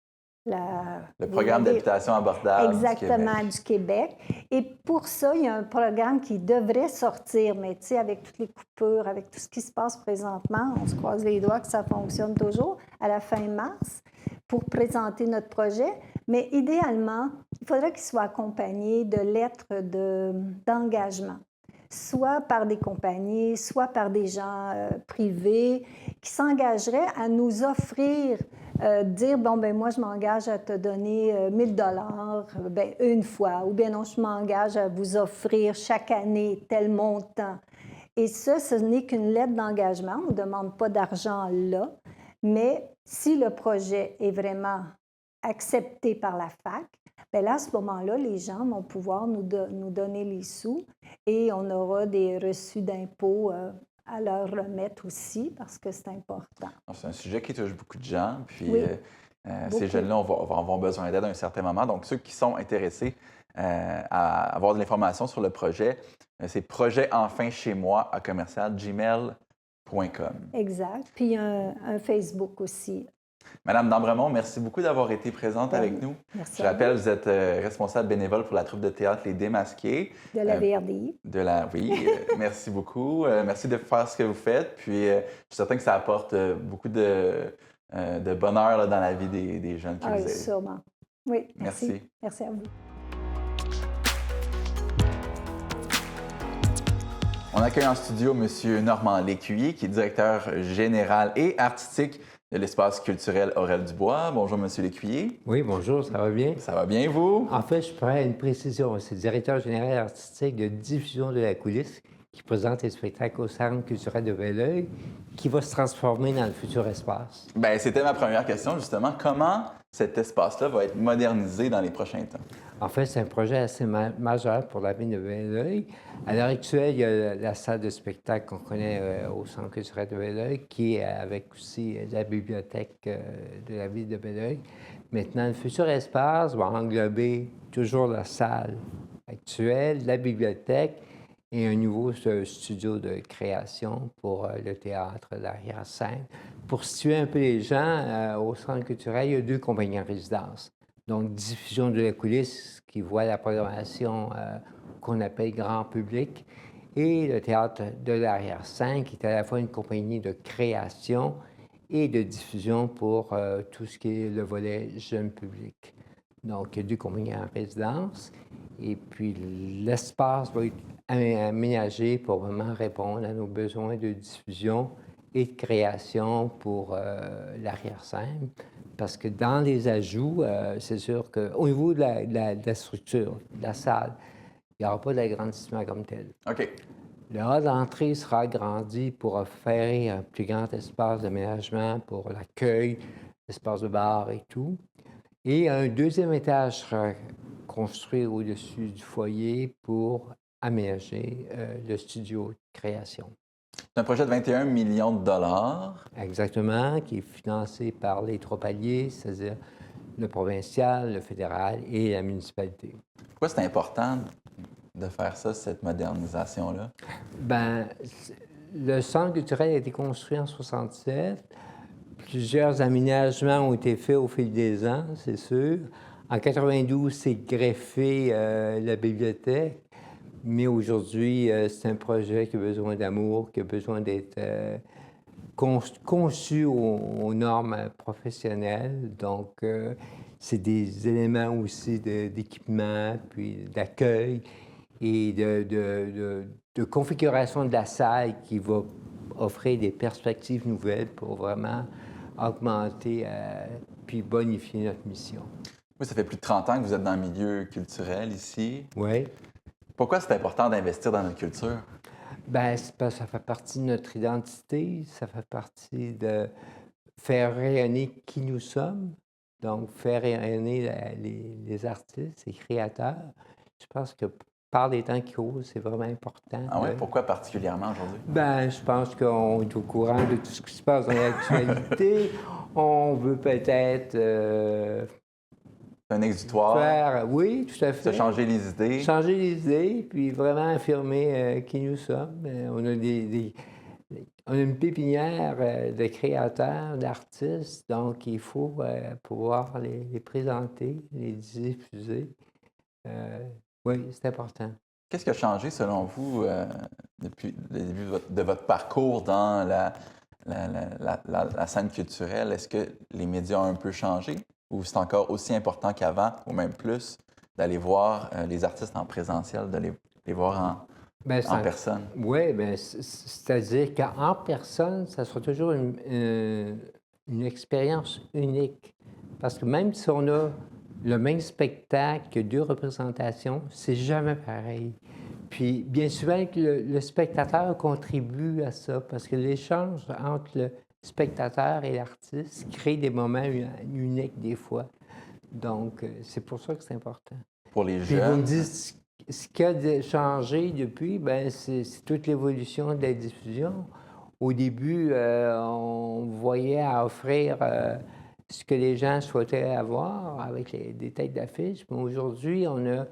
Le programme d'habitation abordable exactement, du Québec. Et pour ça, il y a un programme qui devrait sortir, mais tu sais, avec toutes les coupures, avec tout ce qui se passe présentement, on se croise les doigts que ça fonctionne toujours, à la fin mars, pour présenter notre projet. Mais idéalement, il faudrait qu'il soit accompagné de lettres d'engagement, soit par des compagnies, soit par des gens privés qui s'engageraient à nous offrir, dire, bon, ben moi, je m'engage à te donner 1 000 ben, une fois, ou bien non, je m'engage à vous offrir chaque année tel montant. Et ça, ce n'est qu'une lettre d'engagement. On ne demande pas d'argent là, mais si le projet est vraiment accepté par la FAC, bien là, à ce moment-là, les gens vont pouvoir nous donner les sous et on aura des reçus d'impôts à leur remettre aussi parce que c'est important. C'est un sujet qui touche beaucoup de gens, puis oui, ces jeunes-là vont avoir besoin d'aide à un certain moment. Donc, ceux qui sont intéressés à avoir de l'information sur le projet, c'est projetenfaitchez-moi@gmail.com. Exact. Puis un Facebook aussi. Madame Dambremont, merci beaucoup d'avoir été présente avec nous. Merci. Je rappelle, vous êtes responsable bénévole pour la troupe de théâtre Les Démasqués. De la VRDI. Oui, merci beaucoup. Merci de faire ce que vous faites. Puis, je suis certain que ça apporte beaucoup de bonheur là, dans la vie des jeunes qui vous aident. Sûrement. Oui, merci. Merci à vous. On accueille en studio M. Normand Lécuyer, qui est directeur général et artistique de l'espace culturel Aurel Dubois. Bonjour, M. Lécuyer. Oui, bonjour, ça va bien? Ça va bien, vous? En fait, je ferai une précision. C'est le directeur général artistique de diffusion de la coulisse qui présente les spectacles au Centre culturel de Belleuil, qui va se transformer dans le futur espace. Bien, c'était ma première question, justement. Comment cet espace-là va être modernisé dans les prochains temps? En fait, c'est un projet assez majeur pour la ville de Belleuil. À l'heure actuelle, il y a la salle de spectacle qu'on connaît au Centre culturel de Belleuil, qui est avec aussi la bibliothèque de la ville de Belleuil. Maintenant, le futur espace va englober toujours la salle actuelle, la bibliothèque et un nouveau studio de création pour le théâtre, l'arrière-scène. Pour situer un peu les gens, au Centre culturel, il y a 2 compagnies en résidence. Donc, diffusion de la coulisse, qui voit la programmation qu'on appelle grand public, et le théâtre de l'arrière-scène, qui est à la fois une compagnie de création et de diffusion pour tout ce qui est le volet jeune public. Donc, il y a 2 compagnies en résidence, et puis l'espace va être aménagé pour vraiment répondre à nos besoins de diffusion et de création pour l'arrière-scène. Parce que dans les ajouts, c'est sûr qu'au niveau de la structure, de la salle, il n'y aura pas d'agrandissement comme tel. OK. Le hall d'entrée sera agrandi pour offrir un plus grand espace d'aménagement pour l'accueil, l'espace de bar et tout. Et un 2e étage sera construit au-dessus du foyer pour aménager le studio de création. C'est un projet de 21 millions de dollars. Exactement, qui est financé par les 3 paliers, c'est-à-dire le provincial, le fédéral et la municipalité. Pourquoi c'est important de faire ça, cette modernisation-là? Bien, le centre culturel a été construit en 1967. Plusieurs aménagements ont été faits au fil des ans, c'est sûr. En 1992, c'est greffé la bibliothèque. Mais aujourd'hui, c'est un projet qui a besoin d'amour, qui a besoin d'être conçu aux normes professionnelles. Donc, c'est des éléments aussi d'équipement, puis d'accueil et de configuration de la salle qui va offrir des perspectives nouvelles pour vraiment augmenter puis bonifier notre mission. Oui, ça fait plus de 30 ans que vous êtes dans le milieu culturel ici. Oui. Pourquoi c'est important d'investir dans notre culture? Bien, c'est parce que ça fait partie de notre identité, ça fait partie de faire rayonner qui nous sommes, donc faire rayonner les artistes, les créateurs. Je pense que par les temps qui courent, c'est vraiment important. Ah oui? Pourquoi particulièrement aujourd'hui? Bien, je pense qu'on est au courant de tout ce qui se passe dans l'actualité. On veut peut-être... un exutoire. Oui, tout à fait. Se changer les idées. Changer les idées, puis vraiment affirmer qui nous sommes. on a une pépinière de créateurs, d'artistes, donc il faut pouvoir les présenter, les diffuser. Oui, c'est important. Qu'est-ce qui a changé selon vous depuis le début de votre parcours dans la scène culturelle? Est-ce que les médias ont un peu changé ou c'est encore aussi important qu'avant ou même plus d'aller voir les artistes en présentiel, d'aller les voir en personne? Oui, bien, c'est-à-dire qu'en personne, ça sera toujours une expérience unique. Parce que même si on a le même spectacle, 2 représentations, c'est jamais pareil. Puis, bien souvent, le spectateur contribue à ça parce que l'échange entre le spectateur et l'artiste crée des moments uniques des fois. Donc, c'est pour ça que c'est important. Pour les Puis jeunes. vous me dites, ce qui a changé depuis, bien, c'est toute l'évolution de la diffusion. Au début, on voyait à offrir ce que les gens souhaitaient avoir avec des têtes d'affiche. Mais aujourd'hui, on a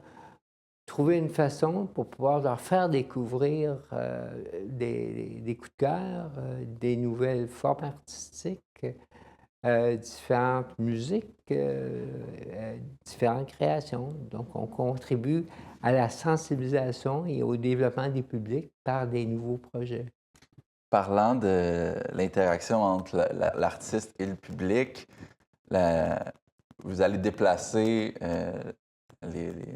trouvé une façon pour pouvoir leur faire découvrir des coups de cœur, des nouvelles formes artistiques, différentes musiques, différentes créations. Donc, on contribue à la sensibilisation et au développement des publics par des nouveaux projets. Parlant de l'interaction entre l'artiste et le public, vous allez déplacer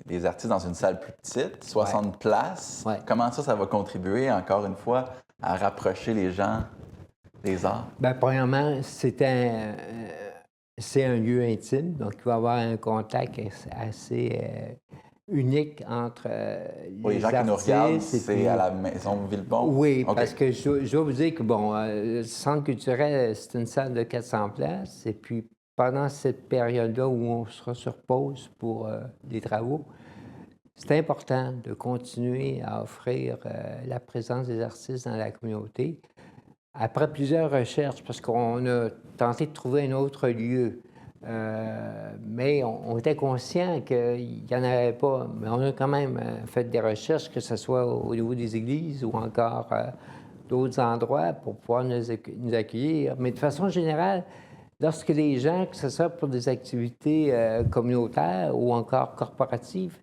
les artistes dans une salle plus petite, 60 places. Ouais. Comment ça va contribuer, encore une fois, à rapprocher les gens des arts? Bien, premièrement, c'est un lieu intime, donc il va y avoir un contact assez unique entre Pour les gens qui nous regardent, c'est à la Maison Villebon? Oui, Okay. parce que je dois vous dire que, le centre culturel, c'est une salle de 400 places, et puis pendant cette période-là où on sera sur pause pour des travaux, c'est important de continuer à offrir la présence des artistes dans la communauté. Après plusieurs recherches, parce qu'on a tenté de trouver un autre lieu, mais on était conscient qu'il n'y en avait pas. Mais on a quand même fait des recherches, que ce soit au niveau des églises ou encore d'autres endroits pour pouvoir nous accueillir. Mais de façon générale, lorsque les gens, que ce soit pour des activités communautaires ou encore corporatives,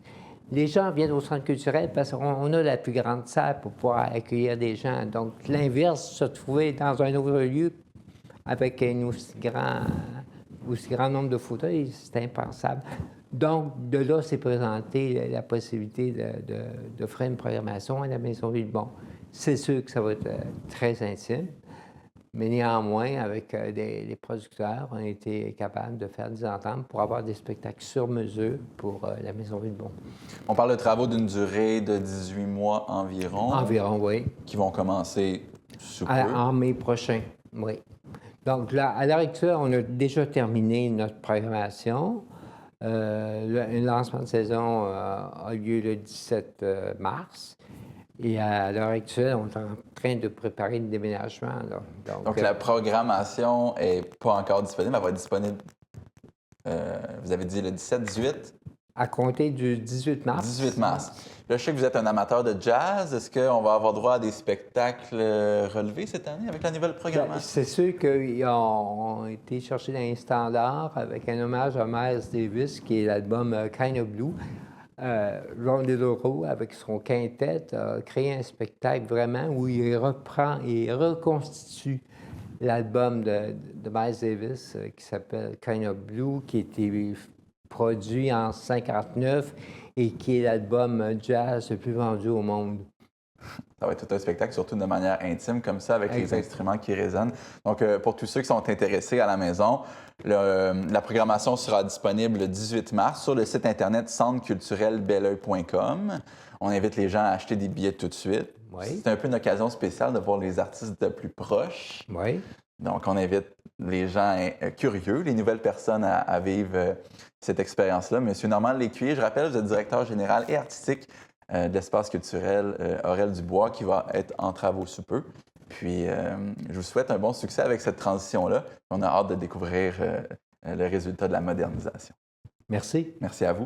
les gens viennent au centre culturel parce qu'on a la plus grande salle pour pouvoir accueillir des gens. Donc, l'inverse, se trouver dans un autre lieu avec un aussi grand nombre de fauteuils, c'est impensable. Donc, de là, s'est présentée la possibilité d'offrir une programmation à la Maison Villebon. C'est sûr que ça va être très intime. Mais néanmoins, avec les producteurs, on a été capables de faire des ententes pour avoir des spectacles sur mesure pour la Maison Villebon. On parle de travaux d'une durée de 18 mois environ. Environ, oui. Qui vont commencer sous peu. En mai prochain, oui. Donc là, à l'heure actuelle, on a déjà terminé notre programmation. Le lancement de saison a lieu le 17 mars. Et à l'heure actuelle, on est en train de préparer le déménagement. Là. Donc la programmation n'est pas encore disponible. Elle va être disponible, vous avez dit le 17-18? À compter du 18 mars. 18 mars. Là, je sais que vous êtes un amateur de jazz. Est-ce qu'on va avoir droit à des spectacles relevés cette année avec la nouvelle programmation? C'est sûr qu'ils ont été chercher dans les standards avec un hommage à Miles Davis, qui est l'album Kind of Blue. Ron DeLauro, avec son quintet, a créé un spectacle vraiment où il reprend et reconstitue l'album de Miles Davis qui s'appelle Kind of Blue, qui a été produit en 1959 et qui est l'album jazz le plus vendu au monde. Ça va être tout un spectacle, surtout de manière intime, comme ça, avec les instruments qui résonnent. Donc, pour tous ceux qui sont intéressés à la maison, la programmation sera disponible le 18 mars sur le site Internet centreculturelbelleuil.com. On invite les gens à acheter des billets tout de suite. Oui. C'est un peu une occasion spéciale de voir les artistes de plus proche. Oui. Donc, on invite les gens curieux, les nouvelles personnes à vivre cette expérience-là. Monsieur Normand Lécuyer, je rappelle, vous êtes directeur général et artistique de l'espace culturel Aurel Dubois, qui va être en travaux sous peu. Puis, je vous souhaite un bon succès avec cette transition-là. On a hâte de découvrir le résultat de la modernisation. Merci. Merci à vous.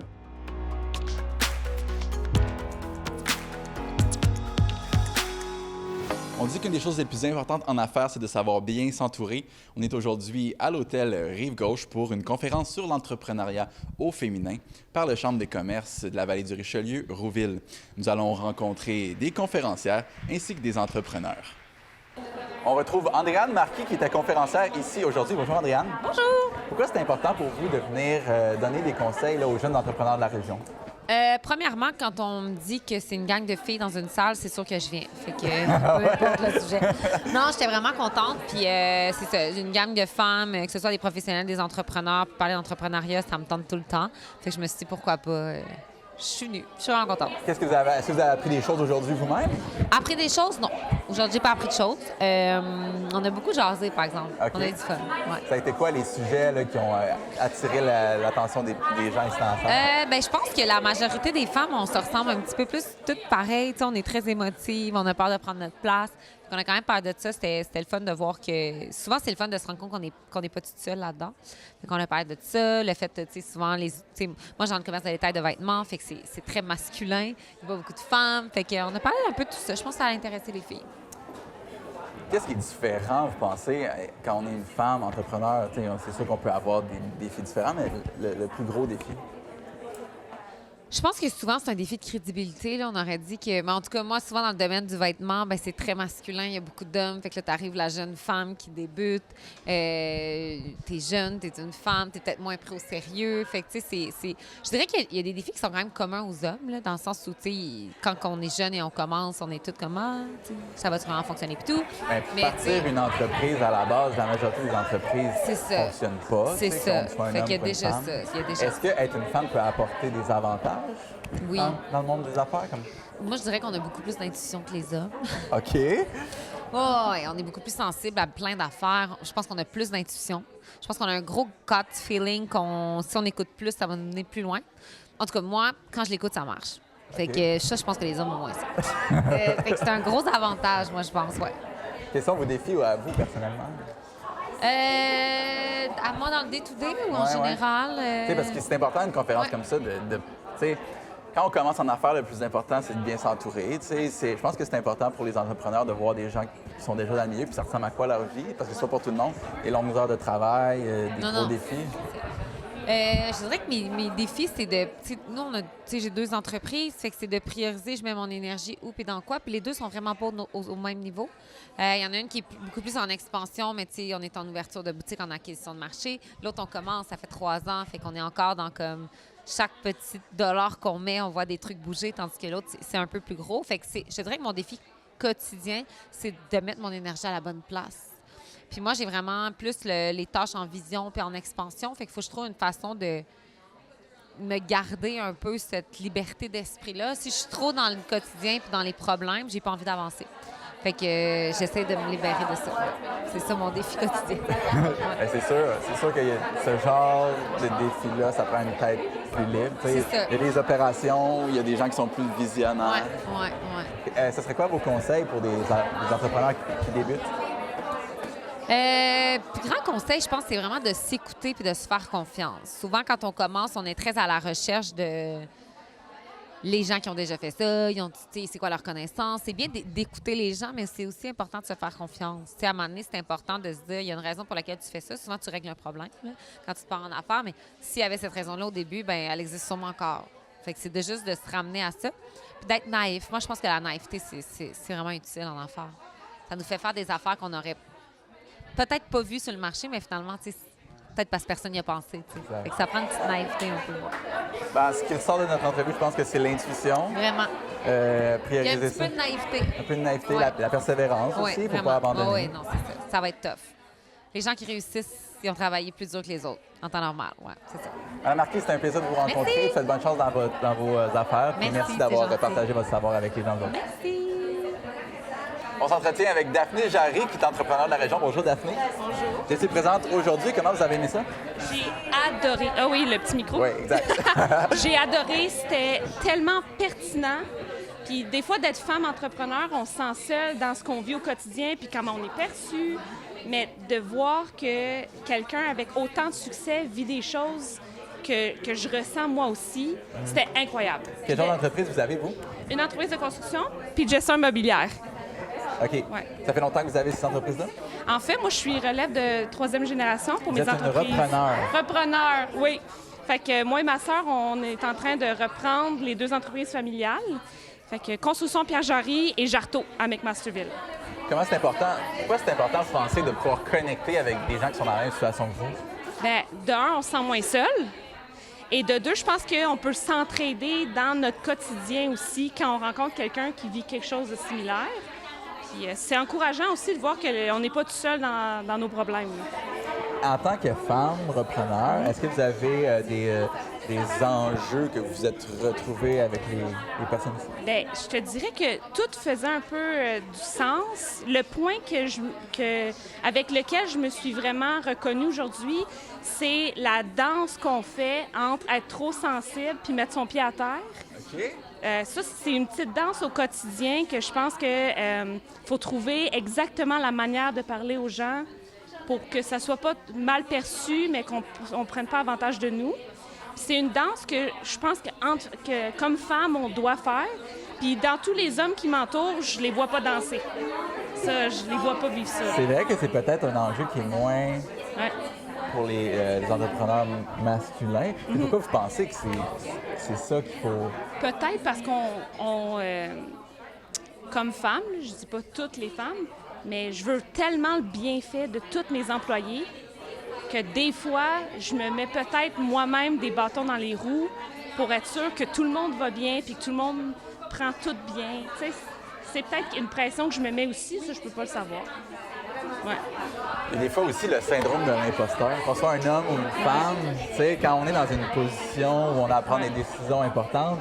On dit qu'une des choses les plus importantes en affaires, c'est de savoir bien s'entourer. On est aujourd'hui à l'hôtel Rive-Gauche pour une conférence sur l'entrepreneuriat au féminin par le Chambre des commerces de la vallée du Richelieu, Rouville. Nous allons rencontrer des conférencières ainsi que des entrepreneurs. On retrouve Andréane Marquis qui était conférencière ici aujourd'hui. Bonjour Andréane. Bonjour. Pourquoi c'est important pour vous de venir donner des conseils là, aux jeunes entrepreneurs de la région? Premièrement, quand on me dit que c'est une gang de filles dans une salle, c'est sûr que je viens. Fait que peu importe le sujet. Non, j'étais vraiment contente. Puis c'est ça, une gang de femmes, que ce soit des professionnels, des entrepreneurs. Puis parler d'entrepreneuriat, ça me tente tout le temps. Fait que je me suis dit pourquoi pas. Je suis venue. Je suis vraiment contente. Est-ce que vous avez appris des choses aujourd'hui vous-même? Appris des choses? Non. Aujourd'hui, j'ai pas appris de choses. On a beaucoup jasé, par exemple. Okay. On a eu du fun. Ouais. Ça a été quoi les sujets là, qui ont attiré l'attention des gens ici ensemble? Je pense que la majorité des femmes, on se ressemble un petit peu plus toutes pareilles. T'sais, on est très émotives, on a peur de prendre notre place. On a quand même peur de ça. C'était le fun de voir que... Souvent, c'est le fun de se rendre compte qu'on n'est pas toute seule là-dedans. Fait qu'on a parlé de ça. Le fait, tu sais, souvent, moi, j'ai un commerce de détail de vêtements, fait que c'est très masculin. Il y a pas beaucoup de femmes. Fait qu'on a parlé un peu de tout ça. Je pense que ça a intéressé les filles. Qu'est-ce qui est différent, vous pensez, quand on est une femme entrepreneur? C'est sûr qu'on peut avoir des défis différents, mais le plus gros défi? Je pense que souvent, c'est un défi de crédibilité. Là. On aurait dit que... Mais en tout cas, moi, souvent, dans le domaine du vêtement, c'est très masculin. Il y a beaucoup d'hommes. Fait que là, t'arrives la jeune femme qui débute. T'es jeune, t'es une femme, t'es peut-être moins pris au sérieux. Fait que, tu sais, je dirais qu'il y a des défis qui sont quand même communs aux hommes, là, dans le sens où, tu sais, quand on est jeune et on commence, on est toutes comme, ça va vraiment fonctionner et tout. Mais partir une entreprise, à la base, la majorité des entreprises ne fonctionnent pas. C'est ça. Fait qu'il y a déjà ça. Est-ce qu'être une femme peut apporter des avantages? Oui. Dans le monde des affaires? Moi, je dirais qu'on a beaucoup plus d'intuition que les hommes. OK. Oh, on est beaucoup plus sensible à plein d'affaires. Je pense qu'on a plus d'intuition. Je pense qu'on a un gros gut feeling si on écoute plus, ça va nous mener plus loin. En tout cas, moi, quand je l'écoute, ça marche. Fait que ça, je pense que les hommes ont moins ça. Fait que c'est un gros avantage, moi, je pense, ouais. Quels sont vos défis à vous, personnellement? À moi, dans le day-to-day ou en général? Parce que c'est important, une conférence comme ça, quand on commence en affaires, le plus important, c'est de bien s'entourer. Je pense que c'est important pour les entrepreneurs de voir des gens qui sont déjà dans le milieu, puis ça ressemble à quoi leur vie, parce que c'est pas pour tout le monde. Les longues heures de travail, des gros défis. Je dirais que mes défis, c'est de... Nous, j'ai 2 entreprises, fait que c'est de prioriser, je mets mon énergie où et dans quoi. Puis les 2 sont vraiment pas au même niveau. Il y en a une qui est beaucoup plus en expansion, mais on est en ouverture de boutique, en acquisition de marché. L'autre, on commence, ça fait 3 ans, fait qu'on est encore dans comme... Chaque petit dollar qu'on met, on voit des trucs bouger, tandis que l'autre, c'est un peu plus gros. Fait que je dirais que mon défi quotidien, c'est de mettre mon énergie à la bonne place. Puis moi, j'ai vraiment plus les tâches en vision puis en expansion. Fait qu'il faut que je trouve une façon de me garder un peu cette liberté d'esprit-là. Si je suis trop dans le quotidien puis dans les problèmes, j'ai pas envie d'avancer. Fait que j'essaie de me libérer de ça. C'est ça mon défi quotidien. C'est sûr qu'il y a ce genre de défi-là, ça prend une tête plus libre. Il y a des opérations, il y a des gens qui sont plus visionnaires. Oui. Ce serait quoi vos conseils pour des entrepreneurs qui débutent? Plus grand conseil, je pense, c'est vraiment de s'écouter puis de se faire confiance. Souvent, quand on commence, on est très à la recherche de les gens qui ont déjà fait ça, c'est quoi leur connaissance. C'est bien d'écouter les gens, mais c'est aussi important de se faire confiance. À un moment donné, c'est important de se dire, il y a une raison pour laquelle tu fais ça. Souvent, tu règles un problème là, quand tu te pars en affaires, mais s'il y avait cette raison-là au début, elle existe sûrement encore. Fait que c'est juste de se ramener à ça puis d'être naïf. Moi, je pense que la naïveté, c'est vraiment utile en affaires. Ça nous fait faire des affaires qu'on aurait peut-être pas vues sur le marché, mais finalement, peut-être parce que personne n'y a pensé. Fait que ça prend une petite naïveté un peu. Ce qui sort de notre entrevue, je pense que c'est l'intuition. Vraiment. Prioriser il y a un petit ça. peu de naïveté. Un peu de naïveté, la persévérance aussi, il ne faut pas abandonner. Oui, non, c'est ça. Ça va être tough. Les gens qui réussissent, ils ont travaillé plus dur que les autres, en temps normal. Oui, c'est ça. Madame Marquis, c'était un plaisir de vous rencontrer. Faites bonne chance dans vos affaires. Merci d'avoir partagé votre savoir avec les gens. Merci. On s'entretient avec Daphné Jarry, qui est entrepreneur de la région. Bonjour, Daphné. Bonjour. Tu es présente aujourd'hui. Comment vous avez aimé ça? J'ai adoré. Ah oui, le petit micro. Oui, exact. J'ai adoré. C'était tellement pertinent. Puis des fois, d'être femme entrepreneur, on se sent seule dans ce qu'on vit au quotidien puis comment on est perçu. Mais de voir que quelqu'un avec autant de succès vit des choses que je ressens moi aussi, c'était incroyable. Quel genre d'entreprise vous avez, vous? Une entreprise de construction puis de gestion immobilière. OK. Ouais. Ça fait longtemps que vous avez ces entreprises-là? En fait, moi, je suis relève de 3e génération pour Vous mes êtes une entreprises. repreneur. Repreneur, oui. Fait que moi et ma sœur, on est en train de reprendre les 2 entreprises familiales. Fait que Construction Pierre Jarry et Jarteau à McMasterville. Comment c'est important? Pourquoi c'est important, vous pensez, de pouvoir connecter avec des gens qui sont dans la même situation que vous? Bien, de un, on se sent moins seul. Et de deux, je pense qu'on peut s'entraider dans notre quotidien aussi quand on rencontre quelqu'un qui vit quelque chose de similaire. Puis c'est encourageant aussi de voir qu'on n'est pas tout seul dans nos problèmes. En tant que femme repreneur, est-ce que vous avez des enjeux que vous êtes retrouvés avec les personnes ici? Bien, je te dirais que tout faisait un peu du sens. Le point avec lequel je me suis vraiment reconnue aujourd'hui, c'est la danse qu'on fait entre être trop sensible puis mettre son pied à terre. OK. Ça, c'est une petite danse au quotidien que je pense qu'il faut trouver exactement la manière de parler aux gens pour que ça soit pas mal perçu, mais qu'on ne prenne pas avantage de nous. Puis c'est une danse que je pense que comme femme, on doit faire. Puis dans tous les hommes qui m'entourent, je les vois pas danser. Ça, je les vois pas vivre ça. C'est vrai que c'est peut-être un enjeu qui est moins Ouais. pour les entrepreneurs masculins. Et pourquoi vous pensez que c'est ça qu'il faut... Peut-être parce comme femme, je dis pas toutes les femmes, mais je veux tellement le bienfait de tous mes employés que des fois, je me mets peut-être moi-même des bâtons dans les roues pour être sûre que tout le monde va bien puis que tout le monde prend tout bien. Tu sais, c'est peut-être une pression que je me mets aussi, ça, je peux pas le savoir. Ouais. Et des fois aussi, le syndrome de l'imposteur. Qu'on soit un homme ou une femme, tu sais, quand on est dans une position où on a à prendre des décisions importantes,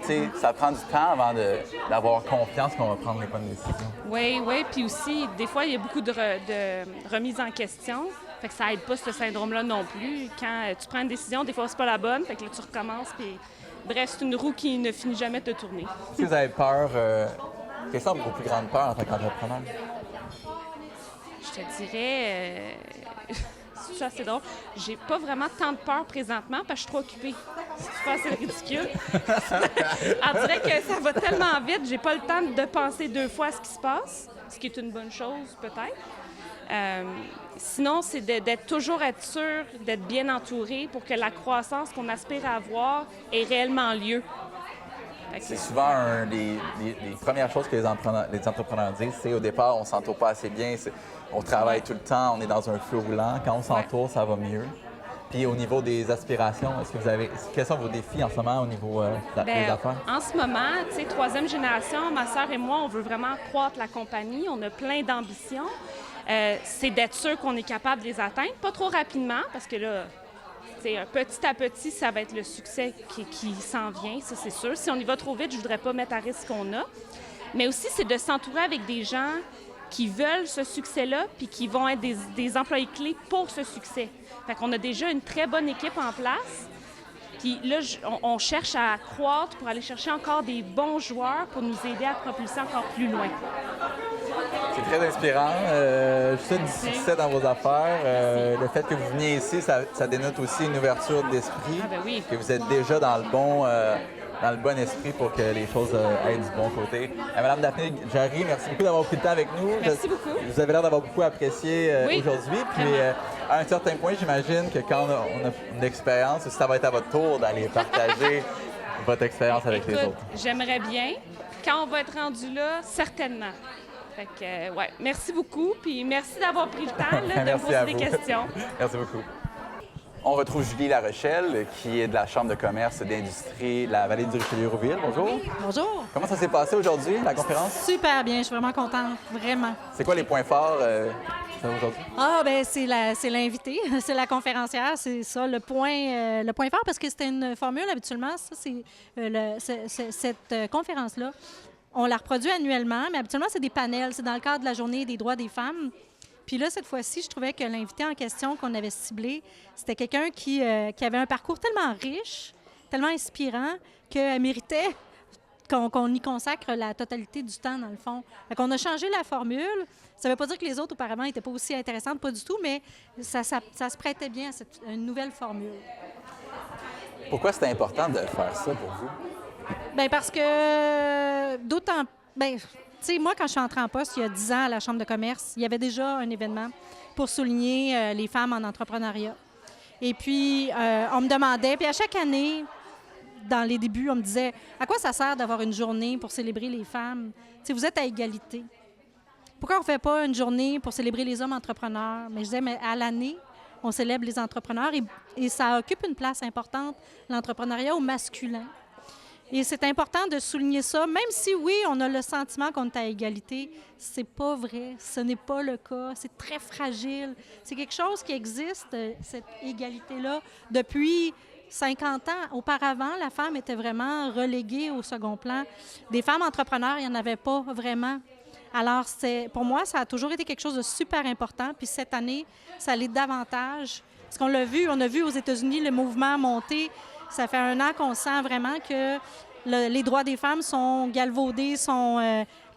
tu sais, ça prend du temps avant d'avoir confiance qu'on va prendre les bonnes décisions. Oui, puis aussi, des fois, il y a beaucoup de remise en question. Fait que ça aide pas ce syndrome-là non plus. Quand tu prends une décision, des fois, c'est pas la bonne. Fait que là, tu recommences. Puis, bref, c'est une roue qui ne finit jamais de tourner. Si vous avez peur, quelles sont vos plus grandes peurs en tant qu'entrepreneur? Je te dirais... c'est assez drôle. J'ai pas vraiment tant de peur présentement parce que je suis trop occupée. C'est pas assez ridicule. On dirait que ça va tellement vite, j'ai pas le temps de penser 2 fois à ce qui se passe, ce qui est une bonne chose peut-être. Sinon, c'est d'être toujours sûr d'être bien entouré pour que la croissance qu'on aspire à avoir ait réellement lieu. C'est souvent des premières choses que les entrepreneurs disent, c'est au départ, on s'entoure pas assez bien, on travaille tout le temps, on est dans un feu roulant. Quand on s'entoure, ça va mieux. Puis au niveau des aspirations, quels sont vos défis en ce moment au niveau des affaires? En ce moment, tu sais, 3e génération, ma sœur et moi, on veut vraiment croître la compagnie. On a plein d'ambitions. C'est d'être sûr qu'on est capable de les atteindre, pas trop rapidement, parce que là, petit à petit, ça va être le succès qui s'en vient, ça c'est sûr. Si on y va trop vite, je voudrais pas mettre à risque ce qu'on a. Mais aussi, c'est de s'entourer avec des gens qui veulent ce succès-là puis qui vont être des employés clés pour ce succès. Fait qu'on a déjà une très bonne équipe en place. Puis là, on cherche à croître pour aller chercher encore des bons joueurs pour nous aider à propulser encore plus loin. C'est très inspirant. Je souhaite du succès dans vos affaires. Le fait que vous veniez ici, ça dénote aussi une ouverture d'esprit. Ah ben oui. Que vous êtes déjà dans le bon esprit pour que les choses aillent du bon côté. Madame Daphné Jarry, merci beaucoup d'avoir pris le temps avec nous. Merci beaucoup. Vous avez l'air d'avoir beaucoup apprécié Oui, aujourd'hui. Puis vraiment. à un certain point, j'imagine que quand on a une expérience, ça va être à votre tour d'aller partager votre expérience avec les autres. J'aimerais bien. Quand on va être rendu là, certainement. Fait que, ouais, merci beaucoup. Puis merci d'avoir pris le temps là, de me Merci poser à des vous. questions. Merci beaucoup. On retrouve Julie Larochelle, qui est de la Chambre de commerce et d'industrie de la Vallée du Richelieu-Rouville. Bonjour. Bonjour. Comment ça s'est passé aujourd'hui, la conférence? Super bien, je suis vraiment contente, vraiment. C'est quoi les points forts aujourd'hui? Ah, ben c'est l'invité, c'est la conférencière, c'est ça le point fort parce que c'était une formule habituellement, ça c'est cette conférence-là. On la reproduit annuellement, mais habituellement c'est des panels, c'est dans le cadre de la Journée des droits des femmes. Puis là, cette fois-ci, je trouvais que l'invité en question qu'on avait ciblé, c'était quelqu'un qui avait un parcours tellement riche, tellement inspirant, qu'elle méritait qu'on y consacre la totalité du temps, dans le fond. Fait qu'on a changé la formule. Ça ne veut pas dire que les autres, auparavant, n'étaient pas aussi intéressantes, pas du tout, mais ça se prêtait bien à une nouvelle formule. Pourquoi c'était important de faire ça pour vous? Bien, parce que d'autant... Bien, sais, moi, quand je suis entrée en poste il y a 10 ans à la Chambre de commerce, il y avait déjà un événement pour souligner les femmes en entrepreneuriat. Et puis, on me demandait, puis à chaque année, dans les débuts, on me disait « À quoi ça sert d'avoir une journée pour célébrer les femmes? Tu sais, vous êtes à égalité. Pourquoi on ne fait pas une journée pour célébrer les hommes entrepreneurs? » Mais je disais « Mais à l'année, on célèbre les entrepreneurs et ça occupe une place importante, l'entrepreneuriat au masculin. Et c'est important de souligner ça, même si, oui, on a le sentiment qu'on est à égalité, c'est pas vrai, ce n'est pas le cas, c'est très fragile. C'est quelque chose qui existe, cette égalité-là, depuis 50 ans. Auparavant, la femme était vraiment reléguée au second plan. Des femmes entrepreneurs, il n'y en avait pas vraiment. Alors, pour moi, ça a toujours été quelque chose de super important. Puis cette année, ça l'est davantage. Parce qu'on l'a vu, on a vu aux États-Unis le mouvement monter. Ça fait 1 an qu'on sent vraiment que les droits des femmes sont galvaudés,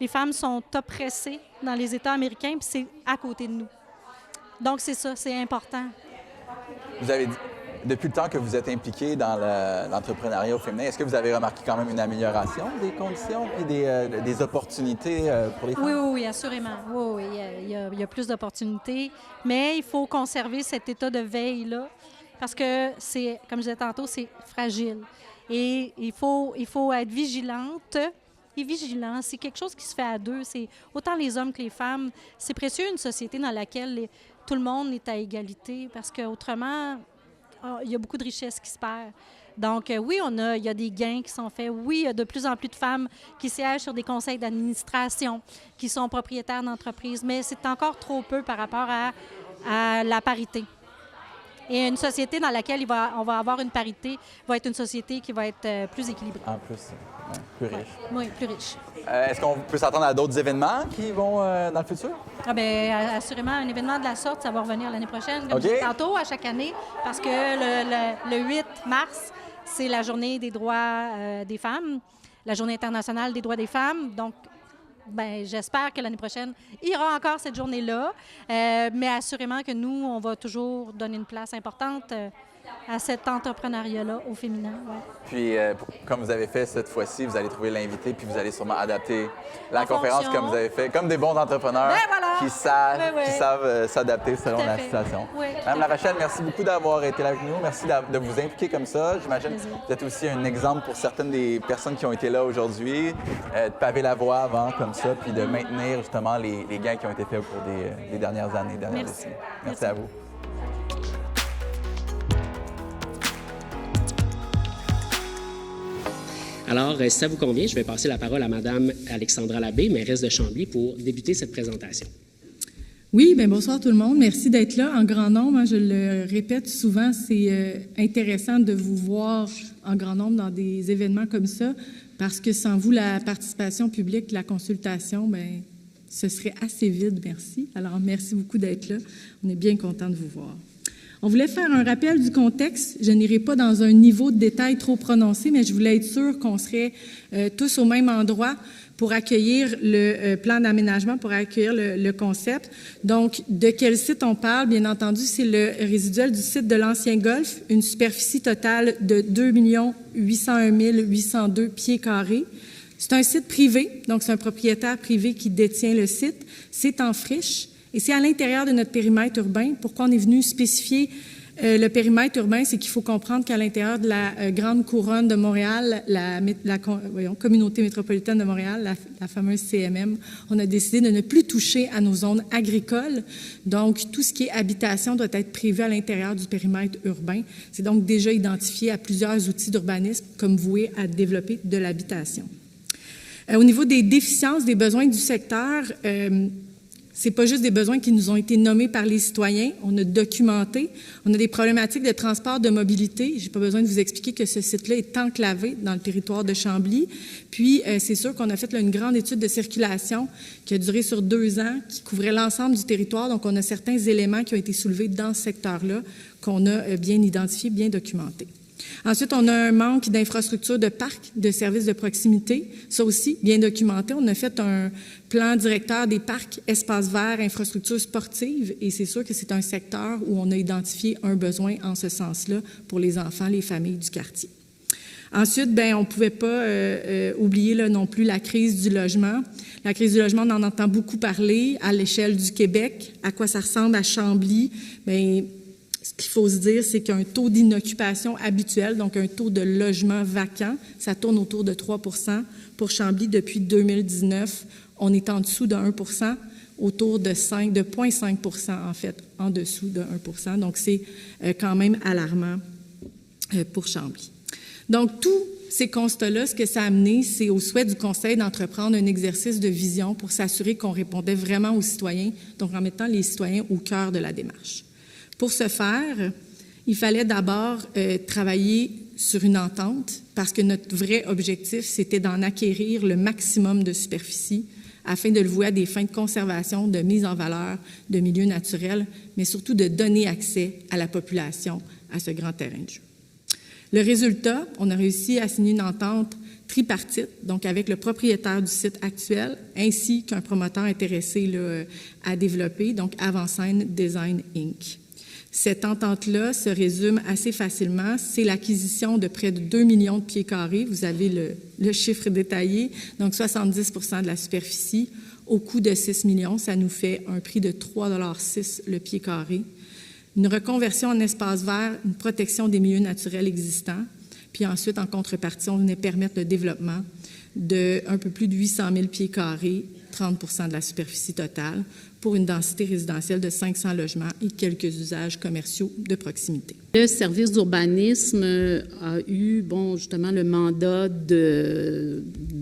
les femmes sont oppressées dans les États américains, puis c'est à côté de nous. Donc, c'est ça, c'est important. Vous avez dit, depuis le temps que vous êtes impliqué dans l'entrepreneuriat au féminin, est-ce que vous avez remarqué quand même une amélioration des conditions et des opportunités pour les femmes? Oui, assurément. Oui, il y a plus d'opportunités, mais il faut conserver cet état de veille-là parce que c'est, comme je disais tantôt, c'est fragile. Et il faut être vigilante et vigilant. C'est quelque chose qui se fait à deux. C'est autant les hommes que les femmes. C'est précieux une société dans laquelle tout le monde est à égalité parce qu'autrement, il y a beaucoup de richesses qui se perdent. Donc, oui, il y a des gains qui sont faits. Oui, il y a de plus en plus de femmes qui siègent sur des conseils d'administration, qui sont propriétaires d'entreprises, mais c'est encore trop peu par rapport à la parité. Et une société dans laquelle on va avoir une parité va être une société qui va être plus équilibrée. En plus, plus riche. Oui, plus riche. Est-ce qu'on peut s'attendre à d'autres événements qui vont dans le futur? Ah bien, assurément, un événement de la sorte, ça va revenir l'année prochaine, comme je disais tantôt, à chaque année, parce que le 8 mars, c'est la journée des droits des femmes, la journée internationale des droits des femmes. Donc, bien, j'espère que l'année prochaine, il y aura encore cette journée-là, mais assurément que nous, on va toujours donner une place importante à cet entrepreneuriat-là au féminin. Ouais. Puis, comme vous avez fait cette fois-ci, vous allez trouver l'invité, puis vous allez sûrement adapter la conférence comme vous avez fait, comme des bons entrepreneurs qui savent s'adapter selon la situation. Oui, Madame Larochelle, merci beaucoup d'avoir été là avec nous. Merci de vous impliquer comme ça. J'imagine que vous êtes aussi un exemple pour certaines des personnes qui ont été là aujourd'hui, de paver la voie avant comme ça, puis de maintenir justement les gains qui ont été faits au cours des dernières années, dernières décennies. Merci à vous. Alors, si ça vous convient, je vais passer la parole à Mme Alexandra Labbé, mairesse de Chambly, pour débuter cette présentation. Oui, bien bonsoir tout le monde. Merci d'être là en grand nombre. Je le répète souvent, c'est intéressant de vous voir en grand nombre dans des événements comme ça, parce que sans vous, la participation publique, la consultation, bien, ce serait assez vide, merci. Alors, merci beaucoup d'être là. On est bien content de vous voir. On voulait faire un rappel du contexte. Je n'irai pas dans un niveau de détail trop prononcé, mais je voulais être sûre qu'on serait tous au même endroit pour accueillir le plan d'aménagement, pour accueillir le concept. Donc, de quel site on parle? Bien entendu, c'est le résiduel du site de l'Ancien Golfe, une superficie totale de 2 801 802 pieds carrés. C'est un site privé, donc c'est un propriétaire privé qui détient le site. C'est en friche. Et c'est à l'intérieur de notre périmètre urbain. Pourquoi on est venu spécifier le périmètre urbain? C'est qu'il faut comprendre qu'à l'intérieur de la grande couronne de Montréal, la communauté métropolitaine de Montréal, la fameuse CMM, on a décidé de ne plus toucher à nos zones agricoles. Donc, tout ce qui est habitation doit être prévu à l'intérieur du périmètre urbain. C'est donc déjà identifié à plusieurs outils d'urbanisme comme voués à développer de l'habitation. Au niveau des déficiences, des besoins du secteur, c'est pas juste des besoins qui nous ont été nommés par les citoyens. On a documenté. On a des problématiques de transport, de mobilité. J'ai pas besoin de vous expliquer que ce site-là est enclavé dans le territoire de Chambly. Puis, c'est sûr qu'on a fait là, une grande étude de circulation qui a duré sur 2 ans, qui couvrait l'ensemble du territoire. Donc, on a certains éléments qui ont été soulevés dans ce secteur-là qu'on a bien identifiés, bien documentés. Ensuite, on a un manque d'infrastructures de parcs, de services de proximité. Ça aussi, bien documenté. On a fait un plan directeur des parcs, espaces verts, infrastructures sportives, et c'est sûr que c'est un secteur où on a identifié un besoin en ce sens-là pour les enfants, les familles du quartier. Ensuite, on ne pouvait pas oublier là, non plus la crise du logement. La crise du logement, on en entend beaucoup parler à l'échelle du Québec. À quoi ça ressemble à Chambly? Ce qu'il faut se dire, c'est qu'un taux d'inoccupation habituel, donc un taux de logement vacant, ça tourne autour de 3 %. Pour Chambly, depuis 2019, on est en dessous de 1 %, autour de 0,5 % en fait, en dessous de 1 %. Donc, c'est quand même alarmant pour Chambly. Donc, tous ces constats-là, ce que ça a amené, c'est au souhait du Conseil d'entreprendre un exercice de vision pour s'assurer qu'on répondait vraiment aux citoyens, donc en mettant les citoyens au cœur de la démarche. Pour ce faire, il fallait d'abord travailler sur une entente parce que notre vrai objectif, c'était d'en acquérir le maximum de superficie afin de le vouer à des fins de conservation, de mise en valeur de milieux naturels, mais surtout de donner accès à la population à ce grand terrain de jeu. Le résultat, on a réussi à signer une entente tripartite, donc avec le propriétaire du site actuel, ainsi qu'un promoteur intéressé là, à développer, donc Avant-Scène Design Inc. Cette entente-là se résume assez facilement. C'est l'acquisition de près de 2 millions de pieds carrés. Vous avez le chiffre détaillé, donc 70 % de la superficie. Au coût de 6 millions, ça nous fait un prix de 3,6 $ le pied carré. Une reconversion en espace vert, une protection des milieux naturels existants. Puis ensuite, en contrepartie, on venait permettre le développement d'un peu plus de 800 000 pieds carrés, 30 % de la superficie totale, pour une densité résidentielle de 500 logements et quelques usages commerciaux de proximité. Le service d'urbanisme a eu, justement, le mandat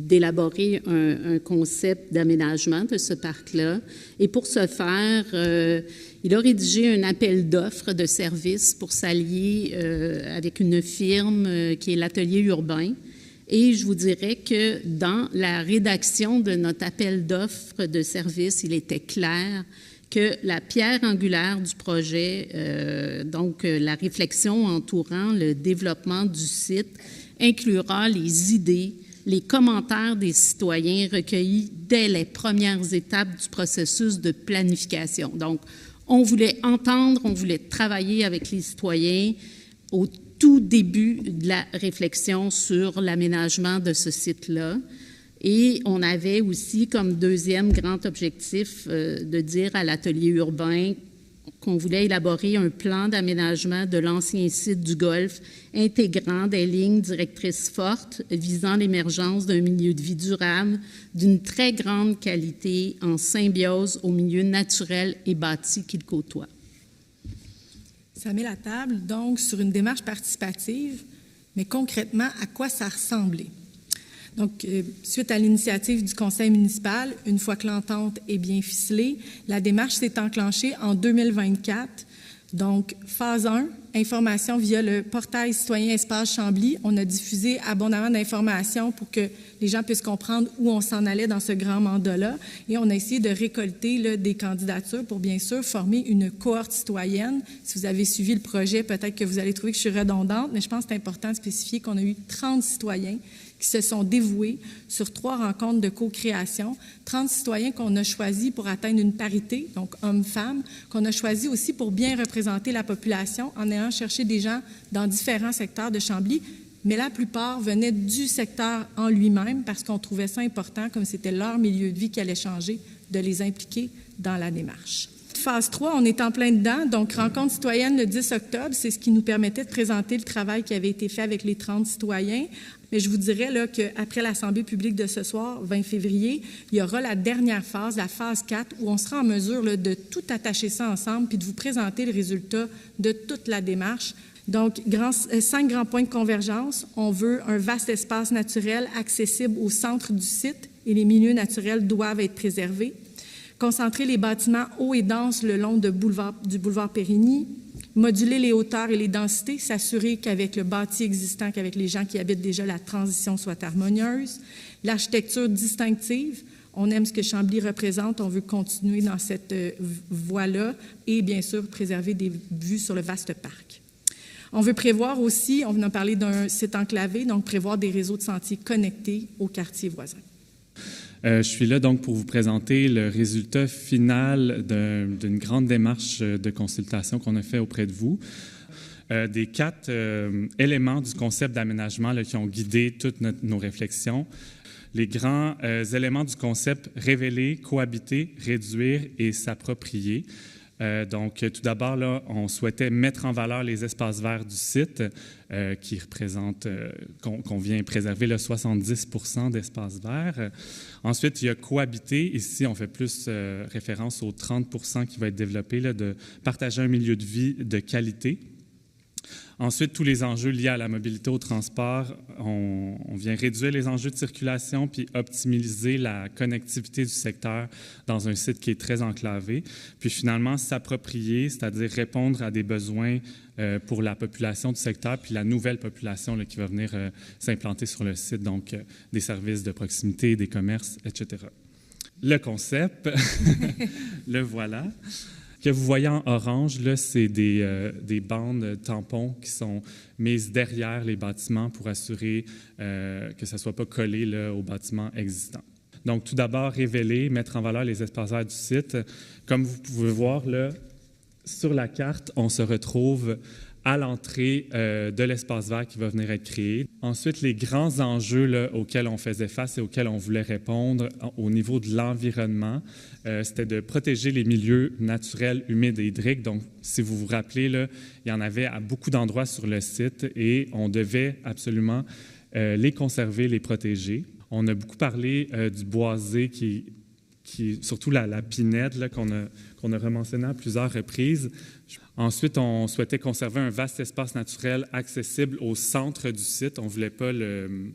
d'élaborer un concept d'aménagement de ce parc-là. Et pour ce faire, il a rédigé un appel d'offres de services pour s'allier avec une firme qui est l'Atelier Urbain. Et je vous dirais que dans la rédaction de notre appel d'offres de services, il était clair que la pierre angulaire du projet, donc la réflexion entourant le développement du site, inclura les idées, les commentaires des citoyens recueillis dès les premières étapes du processus de planification. Donc, on voulait entendre, on voulait travailler avec les citoyens au tout début de la réflexion sur l'aménagement de ce site-là. Et on avait aussi comme deuxième grand objectif de dire à l'Atelier Urbain qu'on voulait élaborer un plan d'aménagement de l'ancien site du Golfe intégrant des lignes directrices fortes visant l'émergence d'un milieu de vie durable d'une très grande qualité en symbiose au milieu naturel et bâti qu'il côtoie. Ça met la table, donc, sur une démarche participative, mais concrètement, à quoi ça ressemblait? Donc, suite à l'initiative du conseil municipal, une fois que l'entente est bien ficelée, la démarche s'est enclenchée en 2024. Donc, phase 1, information via le portail citoyen Espace Chambly. On a diffusé abondamment d'informations pour que les gens puissent comprendre où on s'en allait dans ce grand mandat-là. Et on a essayé de récolter là, des candidatures pour, bien sûr, former une cohorte citoyenne. Si vous avez suivi le projet, peut-être que vous allez trouver que je suis redondante, mais je pense que c'est important de spécifier qu'on a eu 30 citoyens qui se sont dévoués sur 3 rencontres de co-création, 30 citoyens qu'on a choisis pour atteindre une parité, donc hommes-femmes, qu'on a choisis aussi pour bien représenter la population en ayant cherché des gens dans différents secteurs de Chambly, mais la plupart venaient du secteur en lui-même parce qu'on trouvait ça important, comme c'était leur milieu de vie qui allait changer, de les impliquer dans la démarche. Phase 3, on est en plein dedans, donc rencontre citoyenne le 10 octobre, c'est ce qui nous permettait de présenter le travail qui avait été fait avec les 30 citoyens. Mais je vous dirais là, qu'après l'Assemblée publique de ce soir, 20 février, il y aura la dernière phase, la phase 4, où on sera en mesure là, de tout attacher ça ensemble puis de vous présenter le résultat de toute la démarche. Donc, 5 grands points de convergence. On veut un vaste espace naturel accessible au centre du site et les milieux naturels doivent être préservés. Concentrer les bâtiments hauts et denses le long du boulevard Périgny. Moduler les hauteurs et les densités, s'assurer qu'avec le bâti existant, qu'avec les gens qui habitent déjà, la transition soit harmonieuse. L'architecture distinctive, on aime ce que Chambly représente, on veut continuer dans cette voie-là et bien sûr préserver des vues sur le vaste parc. On veut prévoir aussi, on vient de parler d'un site enclavé, donc prévoir des réseaux de sentiers connectés aux quartiers voisins. Je suis là donc pour vous présenter le résultat final d'une grande démarche de consultation qu'on a fait auprès de vous. des 4 éléments du concept d'aménagement qui ont guidé toutes nos réflexions. Les grands éléments du concept: révéler, cohabiter, réduire et s'approprier. Donc, tout d'abord, là, on souhaitait mettre en valeur les espaces verts du site qui représentent, qu'on vient préserver le 70% d'espaces verts. Ensuite, il y a cohabiter. Ici, on fait plus référence aux 30% qui va être développé, là, de partager un milieu de vie de qualité. Ensuite, tous les enjeux liés à la mobilité au transport, on vient réduire les enjeux de circulation puis optimiser la connectivité du secteur dans un site qui est très enclavé. Puis finalement, s'approprier, c'est-à-dire répondre à des besoins pour la population du secteur puis la nouvelle population là, qui va venir s'implanter sur le site, donc des services de proximité, des commerces, etc. Le concept, le voilà. Ce que vous voyez en orange, là, c'est des bandes tampons qui sont mises derrière les bâtiments pour assurer que ça ne soit pas collé là, aux bâtiments existants. Donc, tout d'abord, révéler, mettre en valeur les espaces verts du site. Comme vous pouvez voir, là, sur la carte, on se retrouve à l'entrée de l'espace vert qui va venir être créé. Ensuite, les grands enjeux là, auxquels on faisait face et auxquels on voulait répondre au niveau de l'environnement, c'était de protéger les milieux naturels, humides et hydriques. Donc, si vous vous rappelez, là, il y en avait à beaucoup d'endroits sur le site et on devait absolument les conserver, les protéger. On a beaucoup parlé du boisé qui surtout la pinède là, qu'on a rementionné à plusieurs reprises. Ensuite, on souhaitait conserver un vaste espace naturel accessible au centre du site. On ne voulait pas le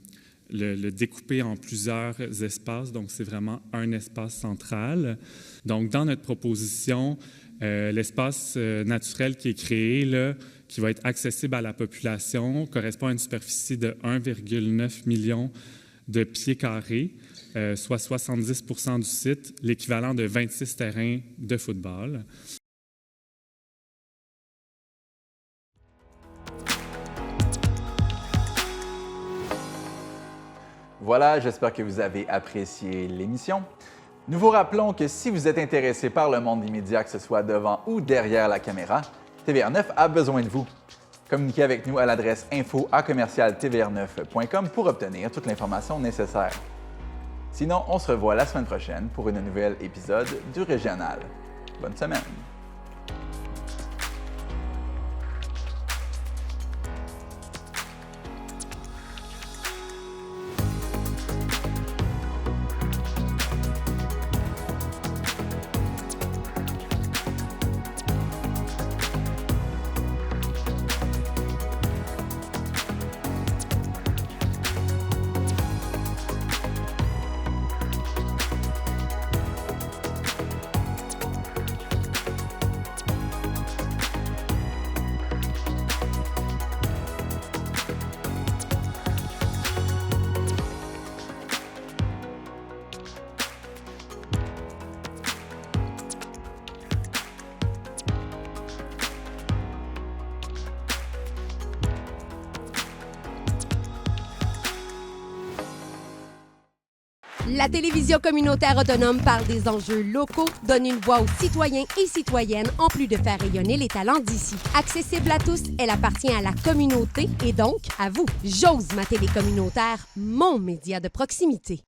découper en plusieurs espaces, donc c'est vraiment un espace central. Donc, dans notre proposition, l'espace naturel qui est créé, là, qui va être accessible à la population, correspond à une superficie de 1,9 million de pieds carrés, soit 70% du site, l'équivalent de 26 terrains de football. Voilà, j'espère que vous avez apprécié l'émission. Nous vous rappelons que si vous êtes intéressé par le monde des médias, que ce soit devant ou derrière la caméra, TVR9 a besoin de vous. Communiquez avec nous à l'adresse info@tvr9.com pour obtenir toute l'information nécessaire. Sinon, on se revoit la semaine prochaine pour un nouvel épisode du Régional. Bonne semaine! La télévision communautaire autonome parle des enjeux locaux, donne une voix aux citoyens et citoyennes, en plus de faire rayonner les talents d'ici. Accessible à tous, elle appartient à la communauté et donc à vous. J'ose ma télé communautaire, mon média de proximité.